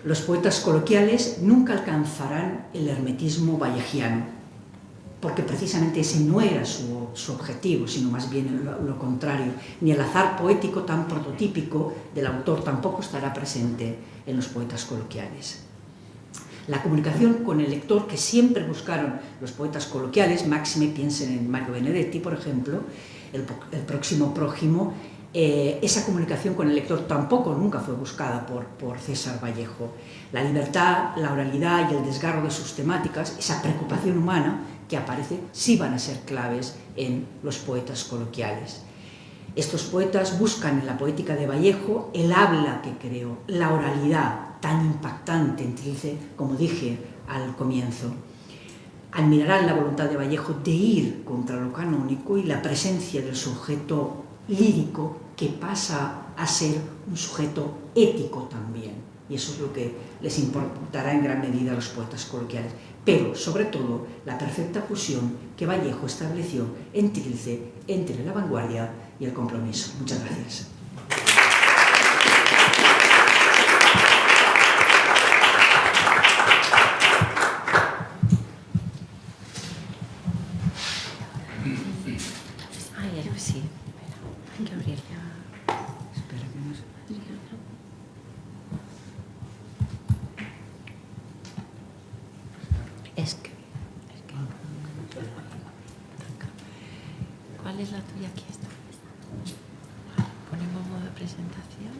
Los poetas coloquiales nunca alcanzarán el hermetismo vallejiano, porque precisamente ese no era su objetivo, sino más bien lo contrario. Ni el azar poético tan prototípico del autor tampoco estará presente en los poetas coloquiales. La comunicación con el lector que siempre buscaron los poetas coloquiales, máxime piensen en Mario Benedetti, por ejemplo, el próximo prójimo, esa comunicación con el lector tampoco nunca fue buscada por César Vallejo. La libertad, la oralidad y el desgarro de sus temáticas, esa preocupación humana que aparece, sí van a ser claves en los poetas coloquiales. Estos poetas buscan en la poética de Vallejo el habla que creó, la oralidad tan impactante, como dije al comienzo. Admirarán la voluntad de Vallejo de ir contra lo canónico y la presencia del sujeto lírico que pasa a ser un sujeto ético también. Y eso es lo que les importará en gran medida a los poetas coloquiales. Pero, sobre todo, la perfecta fusión que Vallejo estableció en Trilce entre la vanguardia y el compromiso. Muchas gracias. Sí, hay que abrirla. Espera que no se... Es que... ¿Cuál es la tuya? Aquí está. Ponemos modo de presentación.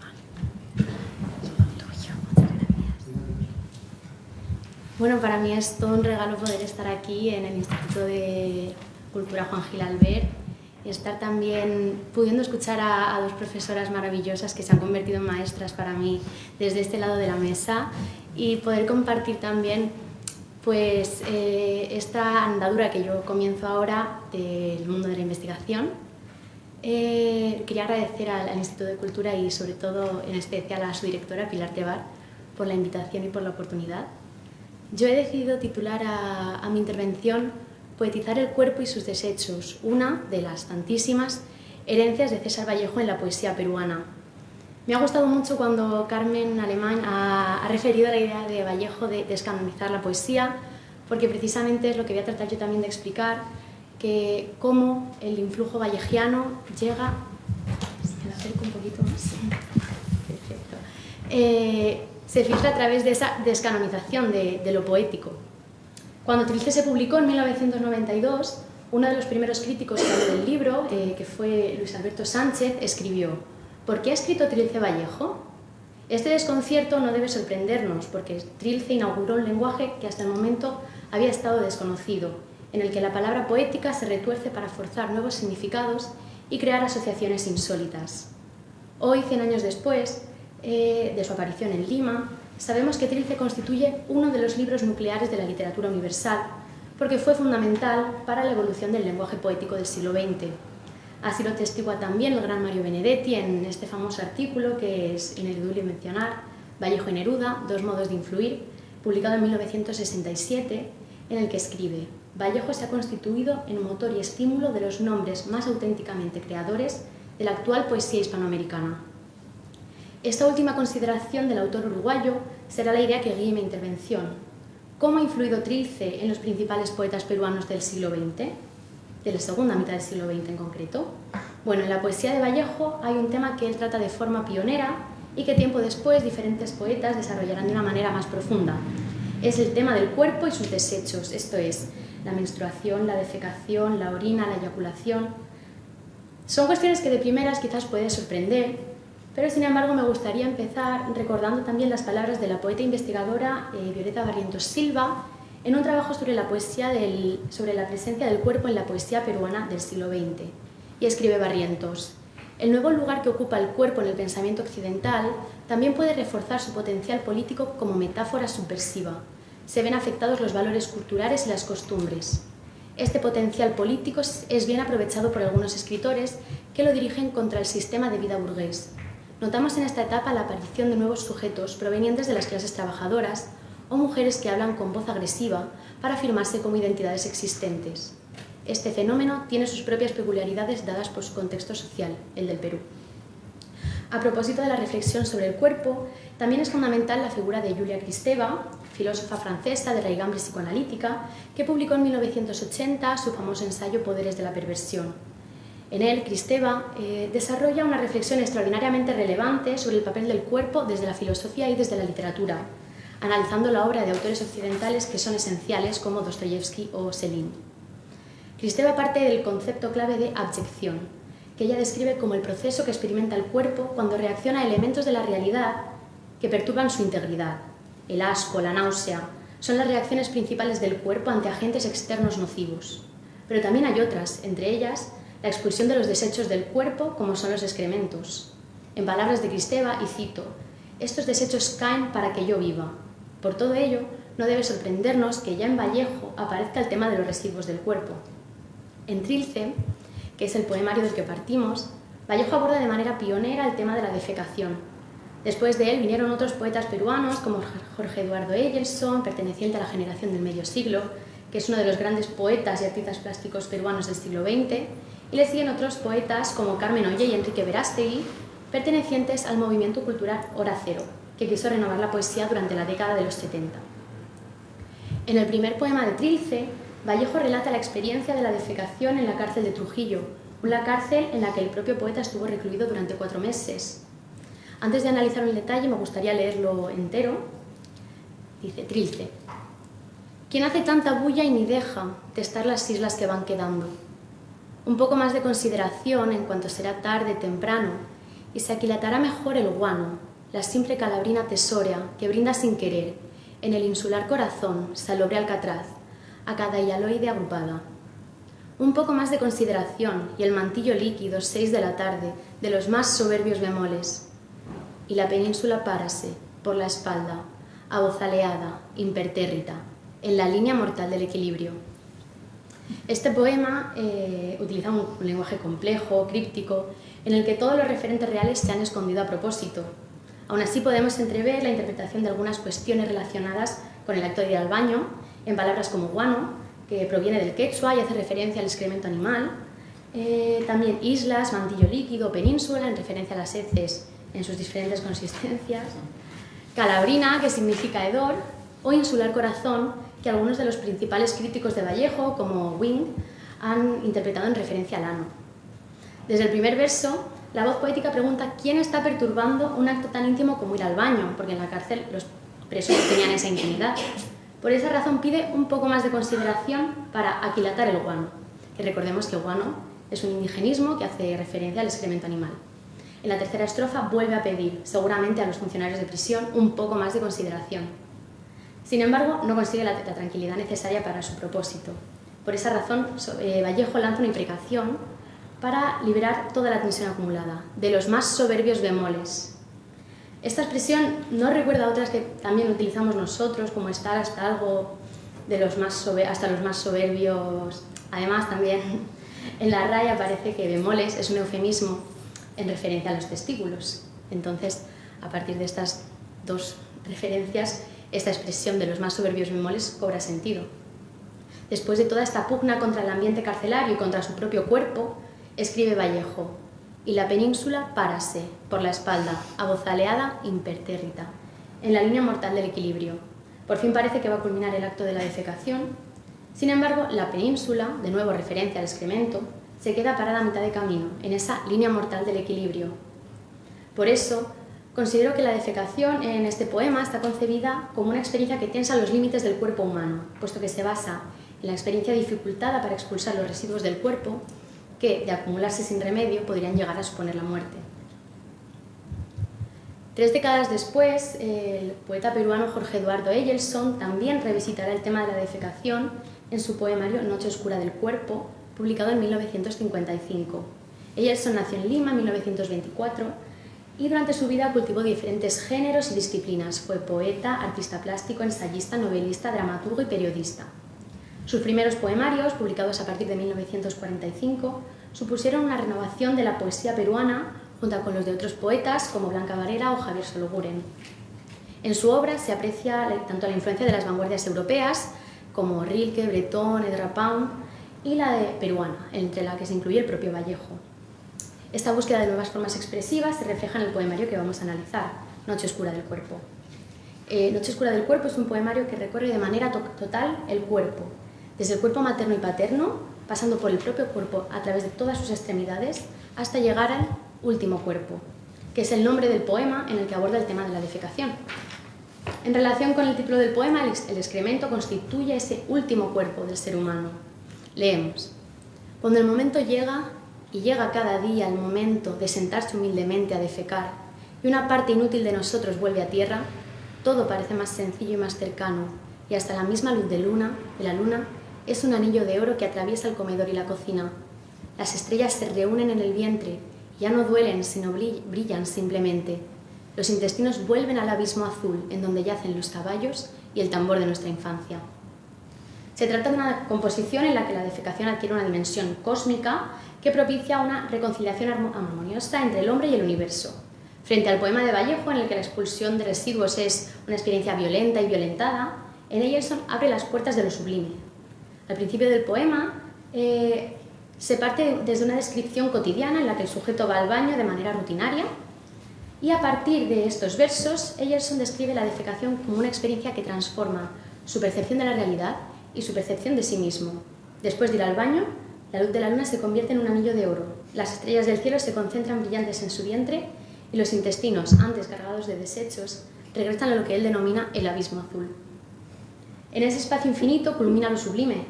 Vale. Todo tuyo. Muchas gracias. Bueno, para mí es todo un regalo poder estar aquí en el Instituto de Cultura Juan Gil Albert y estar también pudiendo escuchar a dos profesoras maravillosas que se han convertido en maestras para mí desde este lado de la mesa y poder compartir también pues, esta andadura que yo comienzo ahora del mundo de la investigación. Quería agradecer al Instituto de Cultura y sobre todo en especial a su directora Pilar Tebar por la invitación y por la oportunidad. Yo he decidido titular a mi intervención Poetizar el cuerpo y sus desechos, una de las tantísimas herencias de César Vallejo en la poesía peruana. Me ha gustado mucho cuando Carmen Alemán ha referido a la idea de Vallejo de descanonizar la poesía, porque precisamente es lo que voy a tratar yo también de explicar, que cómo el influjo vallejiano llega... ¿Me la acerco un poquito más? Perfecto. Se filtra a través de esa descanonización de lo poético. Cuando Trilce se publicó en 1992, uno de los primeros críticos que habló del libro, que fue Luis Alberto Sánchez, escribió: ¿por qué ha escrito Trilce Vallejo? Este desconcierto no debe sorprendernos, porque Trilce inauguró un lenguaje que hasta el momento había estado desconocido, en el que la palabra poética se retuerce para forzar nuevos significados y crear asociaciones insólitas. Hoy, 100 años después de su aparición en Lima, sabemos que Trilce constituye uno de los libros nucleares de la literatura universal, porque fue fundamental para la evolución del lenguaje poético del siglo XX. Así lo testigua también el gran Mario Benedetti en este famoso artículo que es ineludible mencionar, Vallejo y Neruda, dos modos de influir, publicado en 1967, en el que escribe: Vallejo se ha constituido en motor y estímulo de los nombres más auténticamente creadores de la actual poesía hispanoamericana. Esta última consideración del autor uruguayo será la idea que guíe mi intervención. ¿Cómo ha influido Trilce en los principales poetas peruanos del siglo XX? De la segunda mitad del siglo XX en concreto. Bueno, en la poesía de Vallejo hay un tema que él trata de forma pionera y que tiempo después diferentes poetas desarrollarán de una manera más profunda. Es el tema del cuerpo y sus desechos, esto es, la menstruación, la defecación, la orina, la eyaculación. Son cuestiones que de primeras quizás pueden sorprender, pero sin embargo me gustaría empezar recordando también las palabras de la poeta e investigadora Violeta Barrientos Silva en un trabajo sobre la presencia del cuerpo en la poesía peruana del siglo XX. Y escribe Barrientos: el nuevo lugar que ocupa el cuerpo en el pensamiento occidental también puede reforzar su potencial político como metáfora subversiva. Se ven afectados los valores culturales y las costumbres. Este potencial político es bien aprovechado por algunos escritores que lo dirigen contra el sistema de vida burgués. Notamos en esta etapa la aparición de nuevos sujetos provenientes de las clases trabajadoras o mujeres que hablan con voz agresiva para afirmarse como identidades existentes. Este fenómeno tiene sus propias peculiaridades dadas por su contexto social, el del Perú. A propósito de la reflexión sobre el cuerpo, también es fundamental la figura de Julia Kristeva, filósofa francesa de raigambre psicoanalítica, que publicó en 1980 su famoso ensayo Poderes de la perversión. En él, Kristeva desarrolla una reflexión extraordinariamente relevante sobre el papel del cuerpo desde la filosofía y desde la literatura, analizando la obra de autores occidentales que son esenciales como Dostoyevsky o Céline. Kristeva parte del concepto clave de abyección, que ella describe como el proceso que experimenta el cuerpo cuando reacciona a elementos de la realidad que perturban su integridad. El asco, la náusea, son las reacciones principales del cuerpo ante agentes externos nocivos. Pero también hay otras, entre ellas la expulsión de los desechos del cuerpo, como son los excrementos. En palabras de Kristeva, y cito: estos desechos caen para que yo viva. Por todo ello, no debe sorprendernos que ya en Vallejo aparezca el tema de los residuos del cuerpo. En Trilce, que es el poemario del que partimos, Vallejo aborda de manera pionera el tema de la defecación. Después de él vinieron otros poetas peruanos como Jorge Eduardo Eyelson, perteneciente a la generación del medio siglo, que es uno de los grandes poetas y artistas plásticos peruanos del siglo XX, y le siguen otros poetas como Carmen Olle y Enrique Verástegui, pertenecientes al movimiento cultural Hora Cero, que quiso renovar la poesía durante la década de los 70. En el primer poema de Trilce, Vallejo relata la experiencia de la defecación en la cárcel de Trujillo, una cárcel en la que el propio poeta estuvo recluido durante 4 meses. Antes de analizarlo en detalle, me gustaría leerlo entero. Dice Trilce: ¿quién hace tanta bulla y ni deja testar las islas que van quedando? Un poco más de consideración en cuanto será tarde, temprano, y se aquilatará mejor el guano, la simple calabrina tesórea que brinda sin querer, en el insular corazón, salobre alcatraz, a cada hialoide agrupada. un poco más de consideración y el mantillo líquido, 6 de la tarde, de los más soberbios bemoles. Y la península párase, por la espalda, abozaleada, impertérrita, en la línea mortal del equilibrio. Este poema utiliza un lenguaje complejo, críptico, en el que todos los referentes reales se han escondido a propósito. Aún así podemos entrever la interpretación de algunas cuestiones relacionadas con el acto de ir al baño, en palabras como guano, que proviene del quechua y hace referencia al excremento animal, también islas, mantillo líquido, península, en referencia a las heces en sus diferentes consistencias, calabrina, que significa hedor, o insular corazón, que algunos de los principales críticos de Vallejo, como Wing, han interpretado en referencia al ano. Desde el primer verso, la voz poética pregunta quién está perturbando un acto tan íntimo como ir al baño, porque en la cárcel los presos tenían esa intimidad. Por esa razón pide un poco más de consideración para aquilatar el guano, que recordemos que el guano es un indigenismo que hace referencia al excremento animal. En la tercera estrofa vuelve a pedir, seguramente a los funcionarios de prisión, un poco más de consideración. Sin embargo, no consigue la tranquilidad necesaria para su propósito. Por esa razón, Vallejo lanza una imprecación para liberar toda la tensión acumulada, de los más soberbios bemoles. Esta expresión no recuerda a otras que también utilizamos nosotros, como estar hasta algo de hasta los más soberbios. Además, también en la RAE aparece que bemoles es un eufemismo en referencia a los testículos. Entonces, a partir de estas dos referencias, esta expresión de los más soberbios bemoles cobra sentido. Después de toda esta pugna contra el ambiente carcelario y contra su propio cuerpo, escribe Vallejo: y la península párase, por la espalda, abozaleada, impertérrita, en la línea mortal del equilibrio. Por fin parece que va a culminar el acto de la defecación. Sin embargo, la península, de nuevo referencia al excremento, se queda parada a mitad de camino, en esa línea mortal del equilibrio. Por eso, considero que la defecación en este poema está concebida como una experiencia que tensa los límites del cuerpo humano, puesto que se basa en la experiencia dificultada para expulsar los residuos del cuerpo, que, de acumularse sin remedio, podrían llegar a suponer la muerte. 3 décadas después, el poeta peruano Jorge Eduardo Eyelson también revisitará el tema de la defecación en su poemario Noche oscura del cuerpo, publicado en 1955. Eyelson nació en Lima en 1924 y durante su vida cultivó diferentes géneros y disciplinas. Fue poeta, artista plástico, ensayista, novelista, dramaturgo y periodista. Sus primeros poemarios, publicados a partir de 1945, supusieron una renovación de la poesía peruana junto con los de otros poetas como Blanca Varela o Javier Sologuren. En su obra se aprecia tanto la influencia de las vanguardias europeas como Rilke, Breton, Edgar Pound y la de peruana, entre la que se incluye el propio Vallejo. Esta búsqueda de nuevas formas expresivas se refleja en el poemario que vamos a analizar, Noche oscura del cuerpo. Noche oscura del cuerpo es un poemario que recorre de manera total el cuerpo, desde el cuerpo materno y paterno, pasando por el propio cuerpo a través de todas sus extremidades, hasta llegar al último cuerpo, que es el nombre del poema en el que aborda el tema de la defecación. En relación con el título del poema, el excremento constituye ese último cuerpo del ser humano. Leemos: cuando el momento llega, y llega cada día el momento de sentarse humildemente a defecar, y una parte inútil de nosotros vuelve a tierra, todo parece más sencillo y más cercano, y hasta la misma luz de la luna, es un anillo de oro que atraviesa el comedor y la cocina. Las estrellas se reúnen en el vientre, ya no duelen, sino brillan simplemente. Los intestinos vuelven al abismo azul, en donde yacen los caballos y el tambor de nuestra infancia. Se trata de una composición en la que la defecación adquiere una dimensión cósmica que propicia una reconciliación armoniosa entre el hombre y el universo. Frente al poema de Vallejo, en el que la expulsión de residuos es una experiencia violenta y violentada, en Eyelson abre las puertas de lo sublime. Al principio del poema se parte desde una descripción cotidiana en la que el sujeto va al baño de manera rutinaria, y a partir de estos versos, Eyelson describe la defecación como una experiencia que transforma su percepción de la realidad y su percepción de sí mismo. Después de ir al baño, la luz de la luna se convierte en un anillo de oro, las estrellas del cielo se concentran brillantes en su vientre y los intestinos, antes cargados de desechos, regresan a lo que él denomina el abismo azul. En ese espacio infinito culmina lo sublime,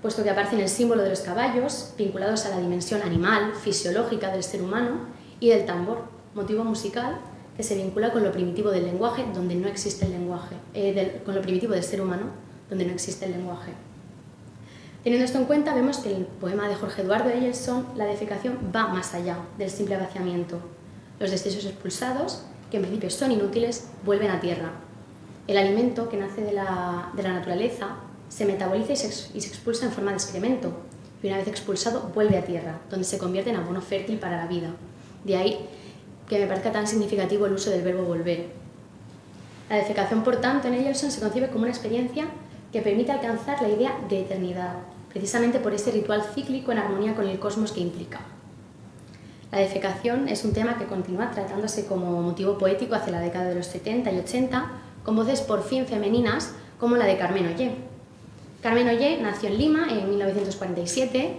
puesto que aparecen el símbolo de los caballos, vinculados a la dimensión animal, fisiológica del ser humano, y del tambor, motivo musical que se vincula con lo primitivo del lenguaje, donde no existe el lenguaje, con lo primitivo del ser humano, donde no existe el lenguaje. Teniendo esto en cuenta, vemos que el poema de Jorge Eduardo Eyelson, la defecación va más allá del simple vaciamiento. Los desechos expulsados, que en principio son inútiles, vuelven a tierra. El alimento que nace de la naturaleza se metaboliza y se expulsa en forma de excremento, y una vez expulsado vuelve a tierra, donde se convierte en abono fértil para la vida. De ahí que me parezca tan significativo el uso del verbo volver. La defecación, por tanto, en Eyelson se concibe como una experiencia que permite alcanzar la idea de eternidad, precisamente por ese ritual cíclico en armonía con el cosmos que implica. La defecación es un tema que continúa tratándose como motivo poético hacia la década de los 70 y 80, con voces por fin femeninas como la de Carmen Ollé. Carmen Ollé nació en Lima en 1947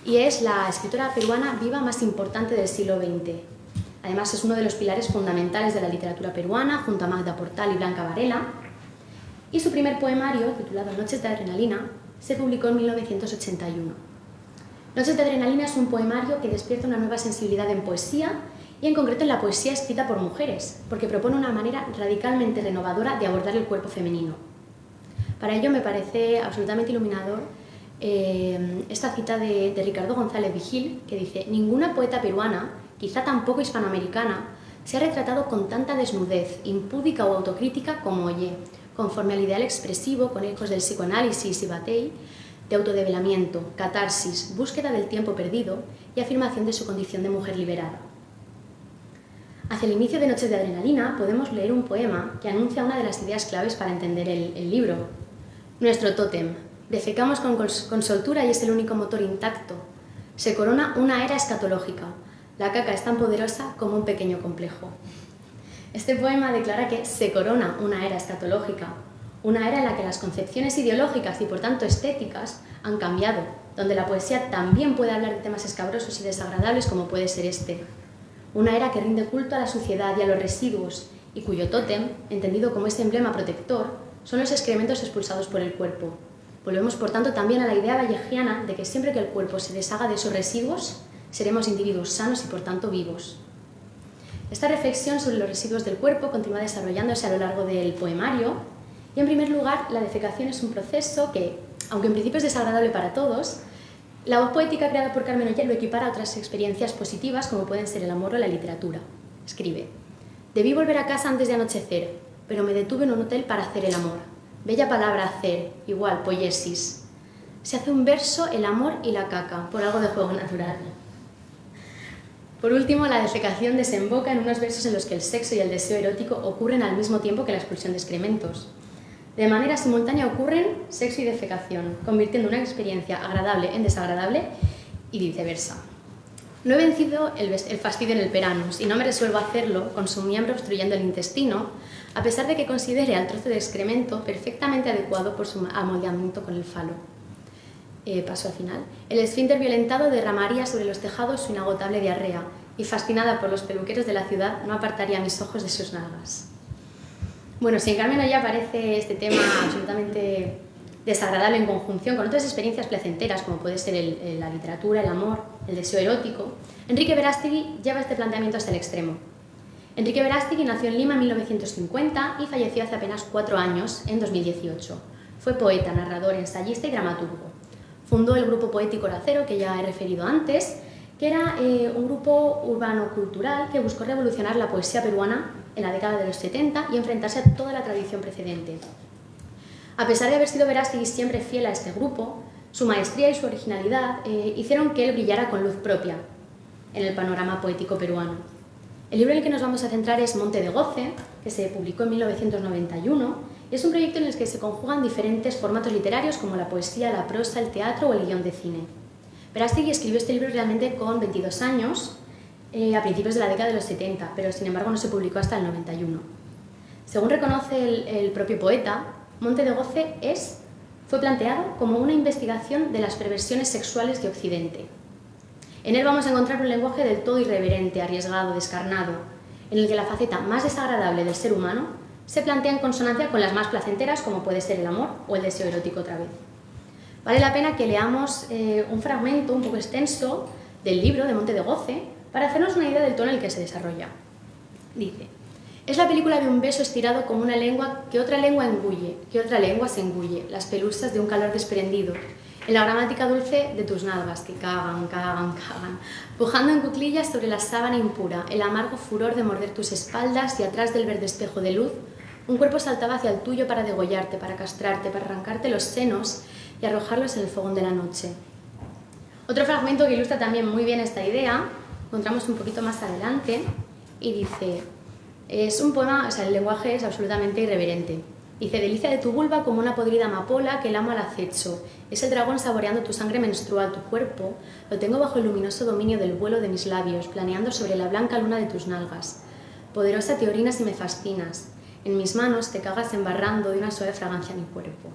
y es la escritora peruana viva más importante del siglo XX. Además, es uno de los pilares fundamentales de la literatura peruana, junto a Magda Portal y Blanca Varela. Y su primer poemario, titulado Noches de Adrenalina, se publicó en 1981. Noches de Adrenalina es un poemario que despierta una nueva sensibilidad en poesía y en concreto en la poesía escrita por mujeres, porque propone una manera radicalmente renovadora de abordar el cuerpo femenino. Para ello me parece absolutamente iluminador esta cita de Ricardo González Vigil, que dice: ninguna poeta peruana, quizá tampoco hispanoamericana, se ha retratado con tanta desnudez, impúdica o autocrítica como Ollé, conforme al ideal expresivo, con ecos del psicoanálisis y Bataille, de autodevelamiento, catarsis, búsqueda del tiempo perdido y afirmación de su condición de mujer liberada. Hacia el inicio de Noches de Adrenalina podemos leer un poema que anuncia una de las ideas claves para entender el libro. Nuestro tótem. Defecamos con soltura y es el único motor intacto. Se corona una era escatológica. La caca es tan poderosa como un pequeño complejo. Este poema declara que se corona una era escatológica, una era en la que las concepciones ideológicas y por tanto estéticas han cambiado, donde la poesía también puede hablar de temas escabrosos y desagradables como puede ser este. Una era que rinde culto a la suciedad y a los residuos y cuyo tótem, entendido como ese emblema protector, son los excrementos expulsados por el cuerpo. Volvemos por tanto también a la idea vallejiana de que siempre que el cuerpo se deshaga de sus residuos, seremos individuos sanos y por tanto vivos. Esta reflexión sobre los residuos del cuerpo continúa desarrollándose a lo largo del poemario y, en primer lugar, la defecación es un proceso que, aunque en principio es desagradable para todos, la voz poética creada por Carmen Ollé lo equipara a otras experiencias positivas como pueden ser el amor o la literatura. Escribe: debí volver a casa antes de anochecer, pero me detuve en un hotel para hacer el amor. Bella palabra hacer, igual, poiesis. Se hace un verso el amor y la caca, por algo de juego natural. Por último, la defecación desemboca en unos versos en los que el sexo y el deseo erótico ocurren al mismo tiempo que la expulsión de excrementos. De manera simultánea ocurren sexo y defecación, convirtiendo una experiencia agradable en desagradable y viceversa. No he vencido el fastidio en el peranus y no me resuelvo a hacerlo con su miembro obstruyendo el intestino, a pesar de que considere al trozo de excremento perfectamente adecuado por su amoldamiento con el falo. Paso al final. El esfínter violentado derramaría sobre los tejados su inagotable diarrea y, fascinada por los peluqueros de la ciudad, no apartaría mis ojos de sus nalgas. Bueno, si en Carmen Ollé aparece este tema absolutamente desagradable en conjunción con otras experiencias placenteras, como puede ser la literatura, el amor, el deseo erótico, Enrique Verástegui lleva este planteamiento hasta el extremo. Enrique Verástegui nació en Lima en 1950 y falleció hace apenas 4 años, en 2018. Fue poeta, narrador, ensayista y dramaturgo. Fundó el grupo poético Lacero, que ya he referido antes, que era un grupo urbano-cultural que buscó revolucionar la poesía peruana en la década de los 70 y enfrentarse a toda la tradición precedente. A pesar de haber sido Verástegui siempre fiel a este grupo, su maestría y su originalidad hicieron que él brillara con luz propia en el panorama poético peruano. El libro en el que nos vamos a centrar es Monte de Goce, que se publicó en 1991, y es un proyecto en el que se conjugan diferentes formatos literarios como la poesía, la prosa, el teatro o el guión de cine. Verástegui escribió este libro realmente con 22 años, a principios de la década de los 70, pero sin embargo no se publicó hasta el 91. Según reconoce el propio poeta, Monte de Goce fue planteado como una investigación de las perversiones sexuales de Occidente. En él vamos a encontrar un lenguaje del todo irreverente, arriesgado, descarnado, en el que la faceta más desagradable del ser humano se plantea en consonancia con las más placenteras, como puede ser el amor o el deseo erótico otra vez. Vale la pena que leamos un fragmento un poco extenso del libro de Monte de Goce para hacernos una idea del tono en el que se desarrolla. Dice: es la película de un beso estirado como una lengua que otra lengua engulle, que otra lengua se engulle, las pelusas de un calor desprendido, en la gramática dulce de tus nalgas, que cagan, pujando en cuclillas sobre la sábana impura, el amargo furor de morder tus espaldas, y atrás del verde espejo de luz, un cuerpo saltaba hacia el tuyo para degollarte, para castrarte, para arrancarte los senos y arrojarlos en el fogón de la noche. Otro fragmento que ilustra también muy bien esta idea, encontramos un poquito más adelante, y dice, es un poema, o sea, el lenguaje es absolutamente irreverente. Dice, delicia de tu vulva como una podrida amapola que el amo al acecho. Es el dragón saboreando tu sangre menstrual, tu cuerpo. Lo tengo bajo el luminoso dominio del vuelo de mis labios, planeando sobre la blanca luna de tus nalgas. Poderosa te orinas y me fascinas. En mis manos te cagas embarrando de una suave fragancia mi cuerpo.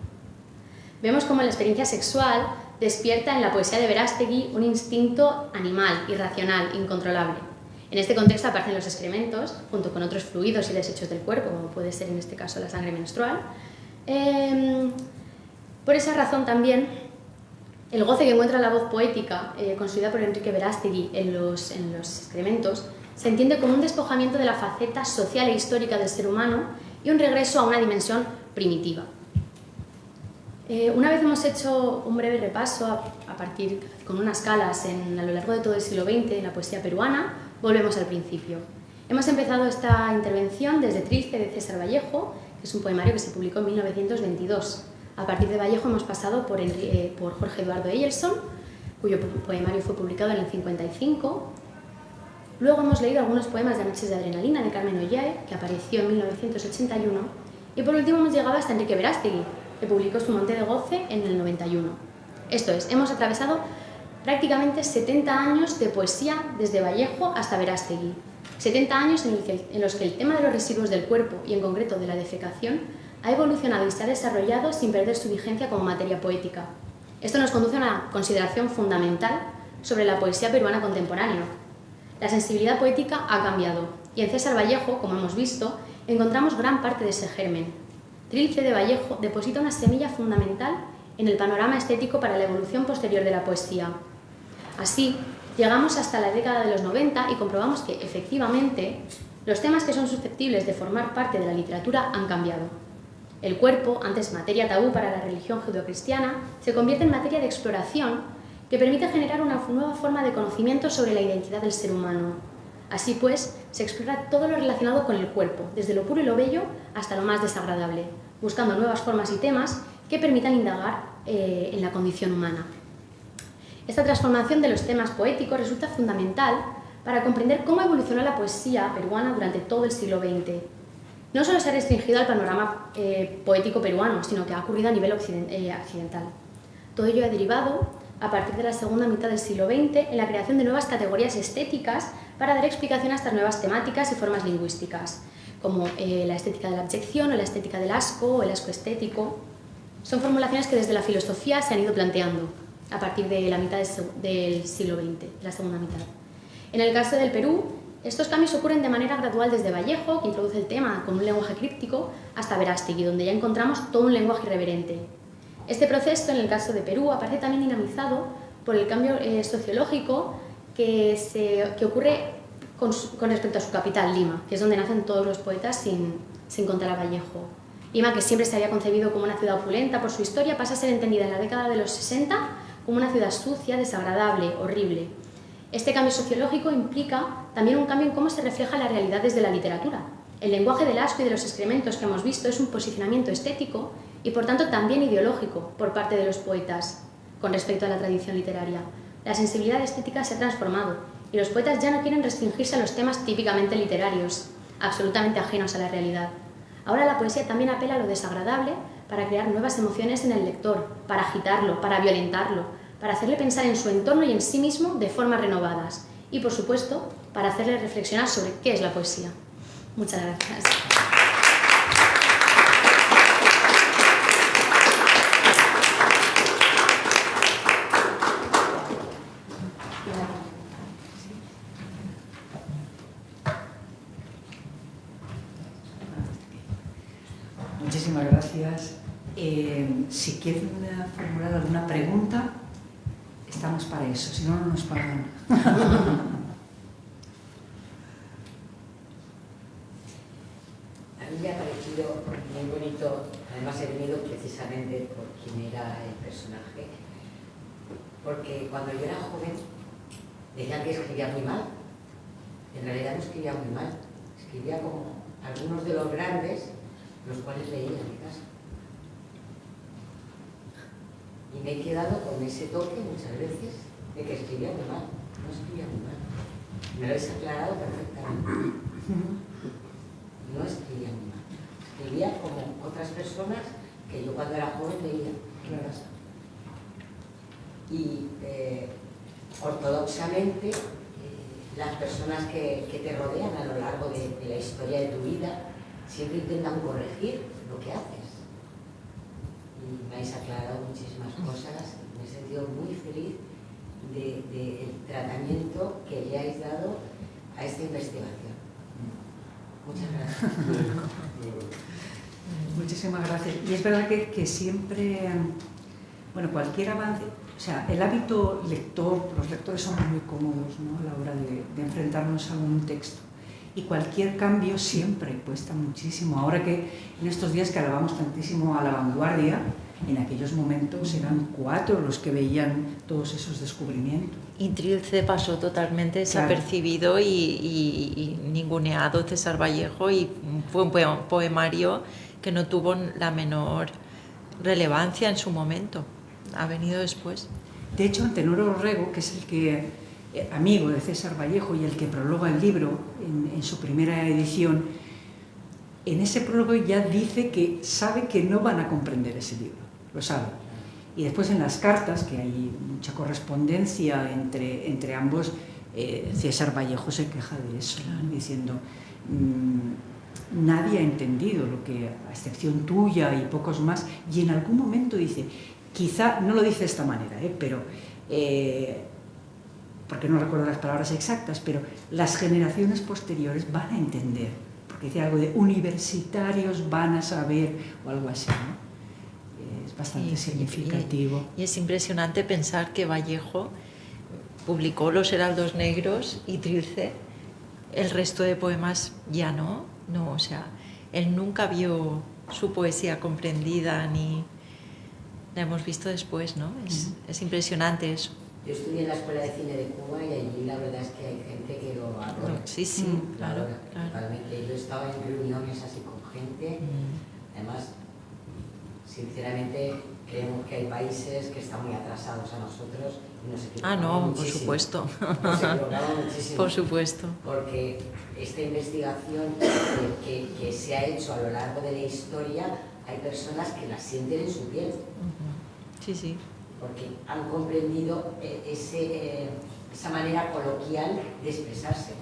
Vemos cómo la experiencia sexual despierta en la poesía de Verástegui un instinto animal, irracional, incontrolable. En este contexto aparecen los excrementos, junto con otros fluidos y desechos del cuerpo, como puede ser en este caso la sangre menstrual. Por esa razón también, el goce que encuentra la voz poética, construida por Enrique Verástegui en los excrementos, se entiende como un despojamiento de la faceta social e histórica del ser humano y un regreso a una dimensión primitiva. Una vez hemos hecho un breve repaso con unas escalas a lo largo de todo el siglo XX en la poesía peruana, volvemos al principio. Hemos empezado esta intervención desde Trilce de César Vallejo, que es un poemario que se publicó en 1922. A partir de Vallejo hemos pasado por Jorge Eduardo Eyelson, cuyo poemario fue publicado en el 55. Luego hemos leído algunos poemas de Noches de Adrenalina de Carmen Ollae, que apareció en 1981. Y por último hemos llegado hasta Enrique Verástegui, que publicó su Monte de Goce en el 91. Esto es, hemos atravesado prácticamente 70 años de poesía desde Vallejo hasta Verástegui. 70 años en los que el tema de los residuos del cuerpo, y en concreto de la defecación, ha evolucionado y se ha desarrollado sin perder su vigencia como materia poética. Esto nos conduce a una consideración fundamental sobre la poesía peruana contemporánea. La sensibilidad poética ha cambiado, y en César Vallejo, como hemos visto, encontramos gran parte de ese germen. Trilce de Vallejo deposita una semilla fundamental en el panorama estético para la evolución posterior de la poesía. Así, llegamos hasta la década de los 90 y comprobamos que, efectivamente, los temas que son susceptibles de formar parte de la literatura han cambiado. El cuerpo, antes materia tabú para la religión judeocristiana, se convierte en materia de exploración que permite generar una nueva forma de conocimiento sobre la identidad del ser humano. Así pues, se explora todo lo relacionado con el cuerpo, desde lo puro y lo bello hasta lo más desagradable, buscando nuevas formas y temas que permitan indagar en la condición humana. Esta transformación de los temas poéticos resulta fundamental para comprender cómo evolucionó la poesía peruana durante todo el siglo XX. No solo se ha restringido al panorama poético peruano, sino que ha ocurrido a nivel occidental. Todo ello ha derivado, a partir de la segunda mitad del siglo XX, en la creación de nuevas categorías estéticas para dar explicación a estas nuevas temáticas y formas lingüísticas, como la estética de la abyección o la estética del asco o el asco estético. Son formulaciones que desde la filosofía se han ido planteando a partir de la mitad del siglo XX, la segunda mitad. En el caso del Perú, estos cambios ocurren de manera gradual desde Vallejo, que introduce el tema con un lenguaje críptico, hasta Verástegui, donde ya encontramos todo un lenguaje irreverente. Este proceso, en el caso de Perú, aparece también dinamizado por el cambio sociológico que ocurre con respecto a su capital, Lima, que es donde nacen todos los poetas sin contar a Vallejo. Lima, que siempre se había concebido como una ciudad opulenta por su historia, pasa a ser entendida en la década de los 60 como una ciudad sucia, desagradable, horrible. Este cambio sociológico implica también un cambio en cómo se refleja la realidad desde la literatura. El lenguaje del asco y de los excrementos que hemos visto es un posicionamiento estético y por tanto también ideológico por parte de los poetas con respecto a la tradición literaria. La sensibilidad estética se ha transformado y los poetas ya no quieren restringirse a los temas típicamente literarios, absolutamente ajenos a la realidad. Ahora la poesía también apela a lo desagradable para crear nuevas emociones en el lector, para agitarlo, para violentarlo, para hacerle pensar en su entorno y en sí mismo de formas renovadas y, por supuesto, para hacerle reflexionar sobre qué es la poesía. Muchas gracias. Muchísimas gracias. Si quieren formular alguna pregunta, estamos para eso, si no, no nos pagan. A mí me ha parecido muy bonito, además he venido precisamente por quién era el personaje, porque cuando yo era joven decían que escribía muy mal. En realidad no escribía muy mal, escribía como algunos de los grandes, los cuales leía en mi casa. Y me he quedado con ese toque muchas veces de que escribía muy mal. No escribía muy mal. Me lo habéis aclarado perfectamente. No escribía muy mal. Escribía como otras personas que yo cuando era joven leía en mi casa. Y ortodoxamente, las personas que te rodean a lo largo de la historia de tu vida siempre intentan corregir lo que haces. Y me habéis aclarado muchísimas cosas. Me he sentido muy feliz del tratamiento que le habéis dado a esta investigación. Muchas gracias. Muchísimas gracias. Y es verdad que siempre, bueno, cualquier avance, o sea, el hábito lector, los lectores somos muy cómodos, ¿no?, a la hora de enfrentarnos a un texto. Y cualquier cambio siempre cuesta muchísimo. Ahora que en estos días que alabamos tantísimo a la vanguardia, en aquellos momentos eran 4 los que veían todos esos descubrimientos. Y Trilce pasó totalmente desapercibido y ninguneado, César Vallejo, y fue un poemario que no tuvo la menor relevancia en su momento. Ha venido después. De hecho, Antenor Orrego, que es el que, amigo de César Vallejo y el que prologa el libro en su primera edición, en ese prólogo ya dice que sabe que no van a comprender ese libro, lo sabe. Y después en las cartas, que hay mucha correspondencia entre ambos, César Vallejo se queja de eso, ¿no?, diciendo, nadie ha entendido lo que, a excepción tuya y pocos más, y en algún momento dice, quizá, no lo dice de esta manera, pero, porque no recuerdo las palabras exactas, pero las generaciones posteriores van a entender, porque dice algo de universitarios van a saber, o algo así, ¿no? Es bastante significativo. Y es impresionante pensar que Vallejo publicó Los Heraldos Negros y Trilce, el resto de poemas ya no, o sea, él nunca vio su poesía comprendida ni la hemos visto después, ¿no? Es impresionante eso. Yo estudié en la Escuela de Cine de Cuba y allí la verdad es que hay gente que lo adora. Sí, claro. Totalmente. Yo he estado en reuniones así con gente, además, sinceramente, creemos que hay países que están muy atrasados a nosotros y nos equivocamos muchísimo. Por supuesto. Nos equivocamos muchísimo. Por supuesto. Porque esta investigación que se ha hecho a lo largo de la historia, hay personas que la sienten en su piel. Sí. Porque han comprendido esa manera coloquial de expresarse.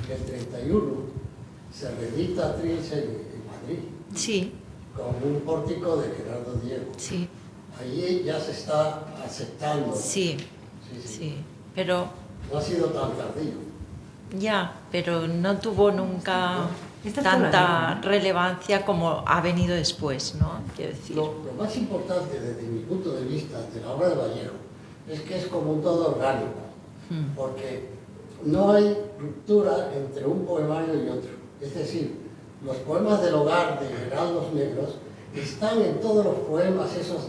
En el 31 se reedita Trilce en Madrid. Sí. Con un pórtico de Gerardo Diego. Sí. Allí ya se está aceptando. Sí. Pero no ha sido tan tardío. Ya, pero no tuvo nunca tanta relevancia como ha venido después, ¿no? Quiero decir. Lo más importante desde mi punto de vista de la obra de Vallejo es que es como un todo orgánico, porque no hay ruptura entre un poemario y otro. Es decir, los poemas del hogar de Heraldos Negros están en todos los poemas esos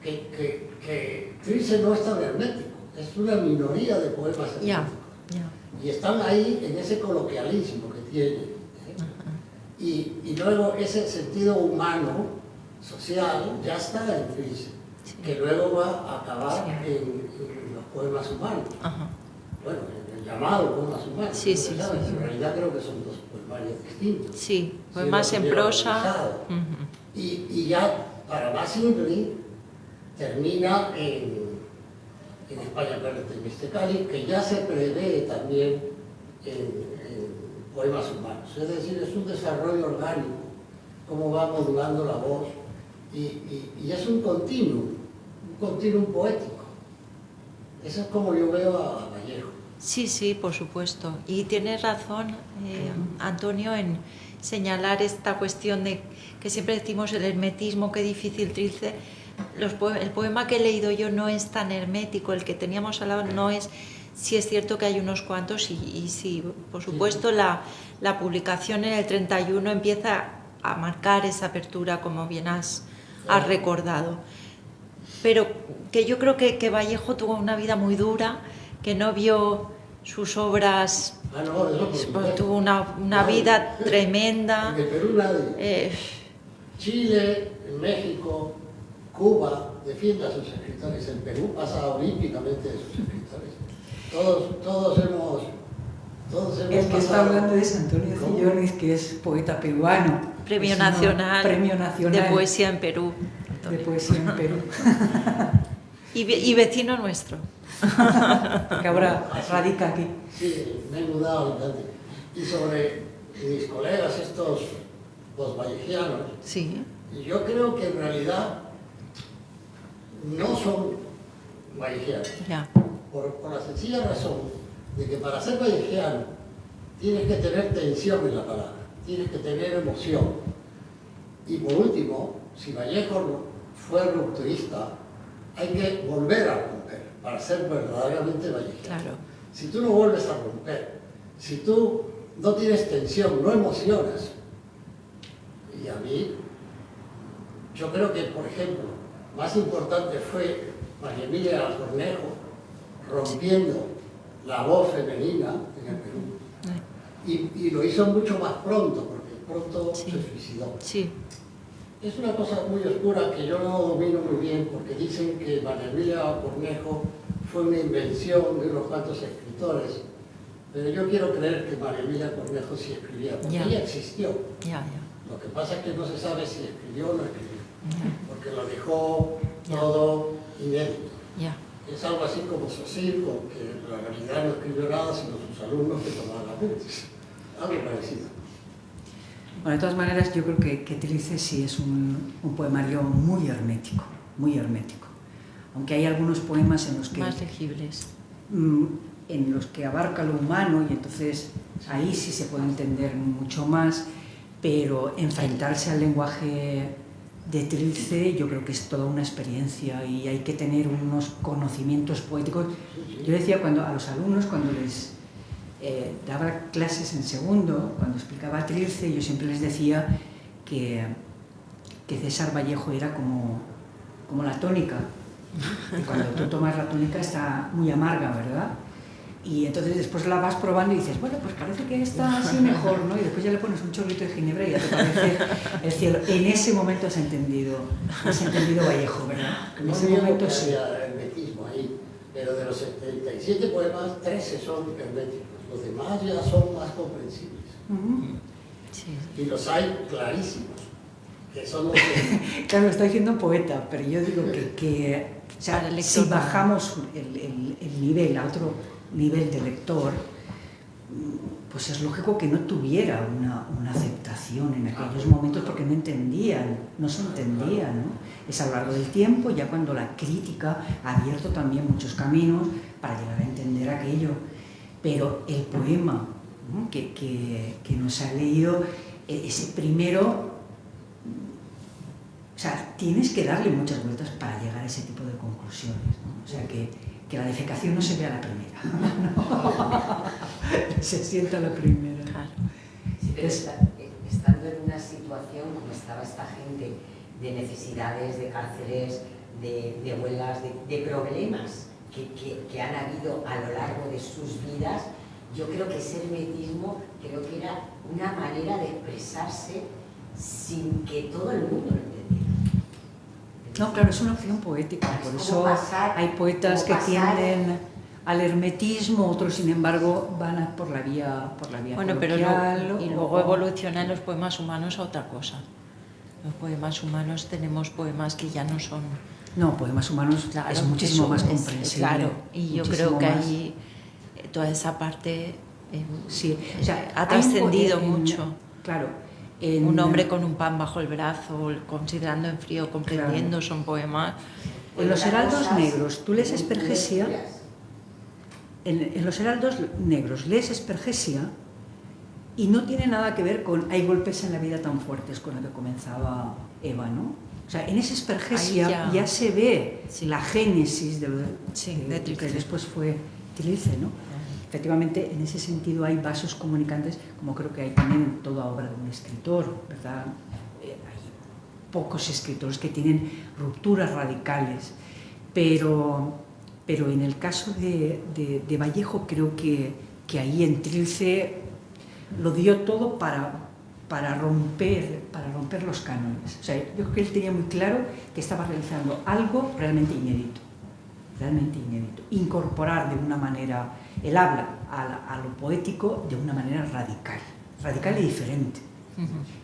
que Trilce no es tan hermético, es una minoría de poemas herméticos. Y están ahí en ese coloquialismo que tiene. Y luego ese sentido humano, social, ya está en Trilce, que luego va a acabar en los poemas humanos. Bueno, en el llamado poemas humanos. En realidad creo que son dos poemarios distintos. Sí, poemas en prosa. Y ya, para más simple, termina en España Perrete y Mistecali, que ya se prevé también en poemas humanos. Es decir, es un desarrollo orgánico, cómo va modulando la voz, y es un continuum poético. Eso es como yo veo a Vallejo. Sí, por supuesto. Y tienes razón, Antonio, en señalar esta cuestión de que siempre decimos el hermetismo, qué difícil Trilce. El poema que he leído yo no es tan hermético, el que teníamos al lado no es. Sí es cierto que hay unos cuantos y sí, por supuesto la publicación en el 31 empieza a marcar esa apertura, como bien has recordado. pero que yo creo que Vallejo tuvo una vida muy dura, que no vio sus obras, tuvo una vida tremenda. En el Perú nadie. Chile, México, Cuba defiende a sus escritores. El Perú pasa olímpicamente de sus escritores. Todos hemos El que está hablando es Antonio Cillones, que es poeta peruano. Premio nacional de poesía en Perú. De poesía en Perú. Y vecino nuestro. Que ahora radica aquí. Sí, me he mudado a Alicante. Y sobre mis colegas, estos los vallejianos, Sí. yo creo que en realidad no son vallejianos. Ya. Por la sencilla razón de que para ser vallejiano tienes que tener tensión en la palabra, tienes que tener emoción. Y por último, si Vallejo fue rupturista, hay que volver a romper para ser verdaderamente vallejiano. Claro. Si tú no vuelves a romper, si tú no tienes tensión, no emocionas. Y a mí, yo creo que, por ejemplo, más importante fue María Emilia Cornejo rompiendo la voz femenina en el Perú. Y lo hizo mucho más pronto, porque pronto se suicidó. Sí. Es una cosa muy oscura que yo no domino muy bien, porque dicen que María Emilia Cornejo fue una invención de unos cuantos escritores, pero yo quiero creer que María Emilia Cornejo sí escribía, porque ella existió. Ya. Lo que pasa es que no se sabe si escribió o no escribió, porque lo dejó todo inédito. Ya. Es algo así como Saussure, que en realidad no escribió nada, sino sus alumnos que tomaban apuntes. Algo parecido. Bueno, de todas maneras, yo creo que Trilce sí es un poemario muy hermético, muy hermético. Aunque hay algunos poemas en los que... Más legibles. En los que abarca lo humano, y entonces ahí sí se puede entender mucho más, pero enfrentarse al lenguaje de Trilce yo creo que es toda una experiencia y hay que tener unos conocimientos poéticos. Yo decía a los alumnos, cuando les daba clases en segundo, cuando explicaba a Trilce, yo siempre les decía que César Vallejo era como la tónica. Y cuando tú tomas la tónica está muy amarga, ¿verdad? Y entonces después la vas probando y dices, bueno, pues parece que está así mejor, ¿no? Y después ya le pones un chorrito de ginebra y ya te parece el cielo. En ese momento has entendido Vallejo, ¿verdad? En ese momento sí. Había hermetismo ahí, pero de los 77 poemas, 13 son herméticos. Los demás ya son más comprensibles. Sí. Y los hay clarísimos, que son los que... Claro, lo está diciendo poeta, pero yo digo que o sea, si bajamos el nivel a otro nivel de lector, pues es lógico que no tuviera una aceptación en aquellos momentos porque no se entendía, ¿no? Es a lo largo del tiempo, ya cuando la crítica ha abierto también muchos caminos para llegar a entender aquello. Pero el poema, ¿no? que nos ha leído, ese primero, o sea, tienes que darle muchas vueltas para llegar a ese tipo de conclusiones, ¿no? O sea, que la defecación no se ve a la primera, ¿no? Se sienta a la primera. Claro. Sí, pero estando en una situación como estaba esta gente, de necesidades, de cárceles, de huelgas, de problemas que han habido a lo largo de sus vidas, yo creo que ese hermetismo creo que era una manera de expresarse sin que todo el mundo lo entendiera. No, claro, es una opción poética, por eso hay poetas que tienden al hermetismo, otros sin embargo van por la vía bueno, coloquial, pero luego evolucionan los poemas humanos a otra cosa. Los poemas humanos tenemos poemas que ya no son... No, poemas humanos claro, es muchísimo más comprensible. Claro, y yo creo que ahí toda esa parte sí, o sea, ha trascendido mucho. Claro. Un hombre con un pan bajo el brazo, considerando en frío, comprendiendo, claro. Son poemas. En los heraldos negros, tú lees Espergesia, en los heraldos negros lees Espergesia y no tiene nada que ver con hay golpes en la vida tan fuertes con lo que comenzaba Eva, ¿no? O sea, en esa Espergesia ya se ve la génesis de lo que después fue Trilce, ¿no? Efectivamente, en ese sentido hay vasos comunicantes, como creo que hay también en toda obra de un escritor, ¿verdad? pocos escritores que tienen rupturas radicales, pero en el caso de Vallejo creo que ahí en Trilce lo dio todo para romper los cánones. O sea, yo creo que él tenía muy claro que estaba realizando algo realmente inédito, incorporar de una manera el habla a lo poético de una manera radical y diferente.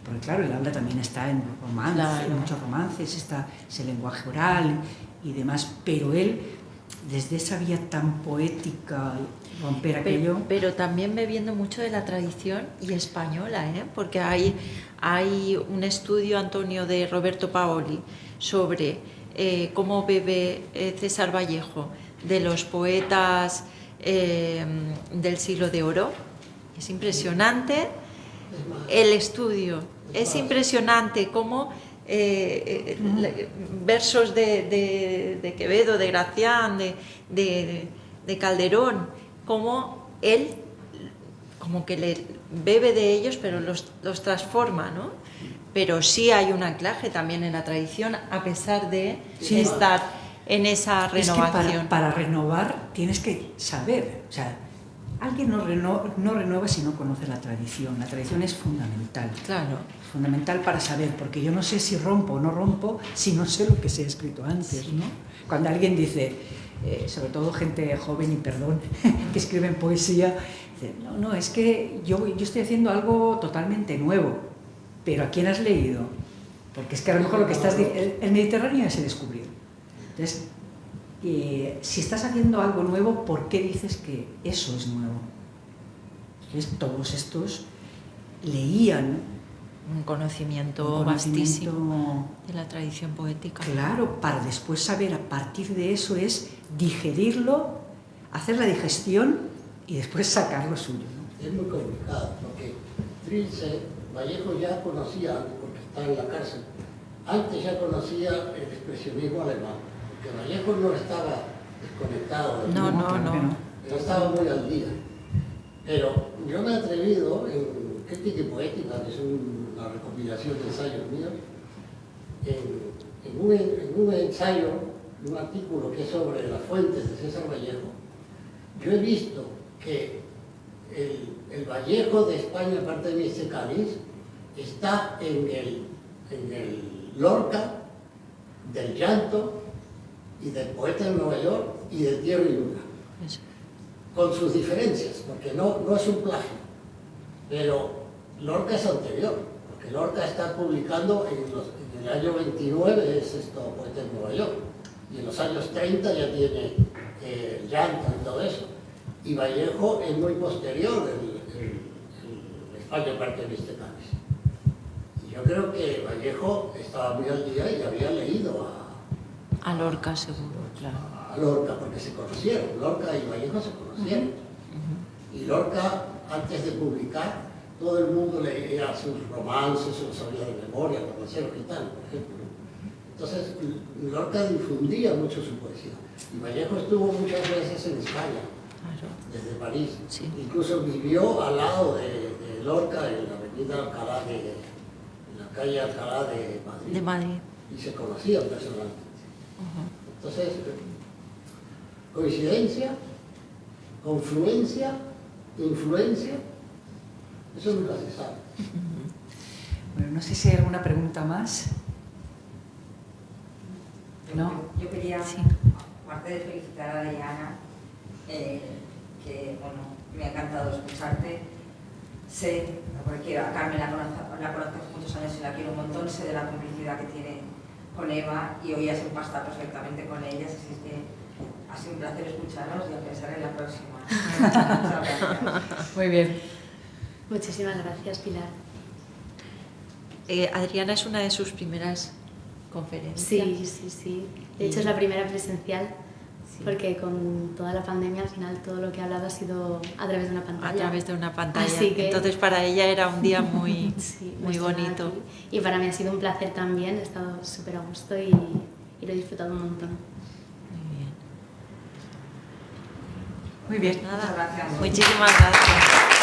Porque claro, el habla también está en romances, claro, en muchos romances, está ese lenguaje oral y demás, pero él, desde esa vía tan poética, romper aquello... Pero también bebiendo mucho de la tradición y española, ¿eh? Porque hay un estudio, Antonio, de Roberto Paoli sobre cómo bebe César Vallejo de los poetas del siglo de oro. Es impresionante el estudio, es impresionante cómo versos de Quevedo, de Gracián, de Calderón, como él como que le bebe de ellos, pero los transforma, ¿no? Pero sí hay un anclaje también en la tradición, a pesar de estar en esa renovación. Es que para renovar tienes que saber, o sea, alguien no renueva si no conoce la tradición. La tradición es fundamental. Claro. Fundamental para saber, porque yo no sé si rompo o no rompo si no sé lo que se ha escrito antes, ¿no? Cuando alguien dice, sobre todo gente joven, y perdón, que escriben poesía, dice, no, es que yo estoy haciendo algo totalmente nuevo, pero ¿a quién has leído? Porque es que a lo mejor lo que estás diciendo, el Mediterráneo ya se descubrió. Entonces, si estás haciendo algo nuevo, ¿por qué dices que eso es nuevo? Entonces, todos estos leían un conocimiento vastísimo de la tradición poética. Claro, para después saber a partir de eso es digerirlo, hacer la digestión y después sacar lo suyo, ¿no? Es muy complicado, porque Trilce, Vallejo ya conocía, porque está en la cárcel, antes ya conocía el expresionismo alemán, porque Vallejo no estaba desconectado del mundo, no estaba muy al día. Pero yo me he atrevido en Crítica y Poética, que es una recopilación de ensayos míos, en un ensayo, un artículo que es sobre las fuentes de César Vallejo, yo he visto que el Vallejo de España, aparte de Mr. Cáliz, está en el Lorca del llanto y del poeta de Nueva York y de Tierra y Luna, con sus diferencias, porque no es un plagio, pero Lorca es anterior, porque Lorca está publicando en el año 29, es esto, poeta de Nueva York, y en los años 30 ya tiene el llanto y todo eso, y Vallejo es muy posterior, el España parte de Mr. Cáliz. Y yo creo que Vallejo estaba muy al día y había leído a Lorca, seguro, claro. A Lorca, porque se conocieron, Lorca y Vallejo se conocieron. Y Lorca, antes de publicar, todo el mundo leía sus romances, se los sabía de memoria, romanceros gitanos, por ejemplo. Entonces, Lorca difundía mucho su poesía. Y Vallejo estuvo muchas veces en España, desde París. Sí. Incluso vivió al lado de Lorca, en la avenida Alcalá en la calle Alcalá de Madrid. Y se conocían personalmente. Entonces, coincidencia, confluencia, influencia, eso nunca se sabe. Bueno, no sé si hay alguna pregunta más. ¿No? Yo quería, aparte de felicitar a Diana, que bueno, me ha encantado escucharte. Sé, porque a Carmen la conozco hace muchos años y la quiero un montón, sé de la complicidad que tiene con Eva y hoy has empastado perfectamente con ellas, así que ha sido un placer escucharos y a pensar en la próxima. Muchas gracias. Muy bien. Muchísimas gracias, Pilar. Adriana es una de sus primeras conferencias. Sí. De hecho, es la primera presencial, porque con toda la pandemia, al final, todo lo que he hablado ha sido a través de una pantalla. A través de una pantalla. Así que... Entonces, para ella era un día muy, muy bonito. Aquí. Y para mí ha sido un placer también, he estado súper a gusto y lo he disfrutado un montón. Muy bien. Muy bien. Nada, Muchas gracias. muchísimas gracias.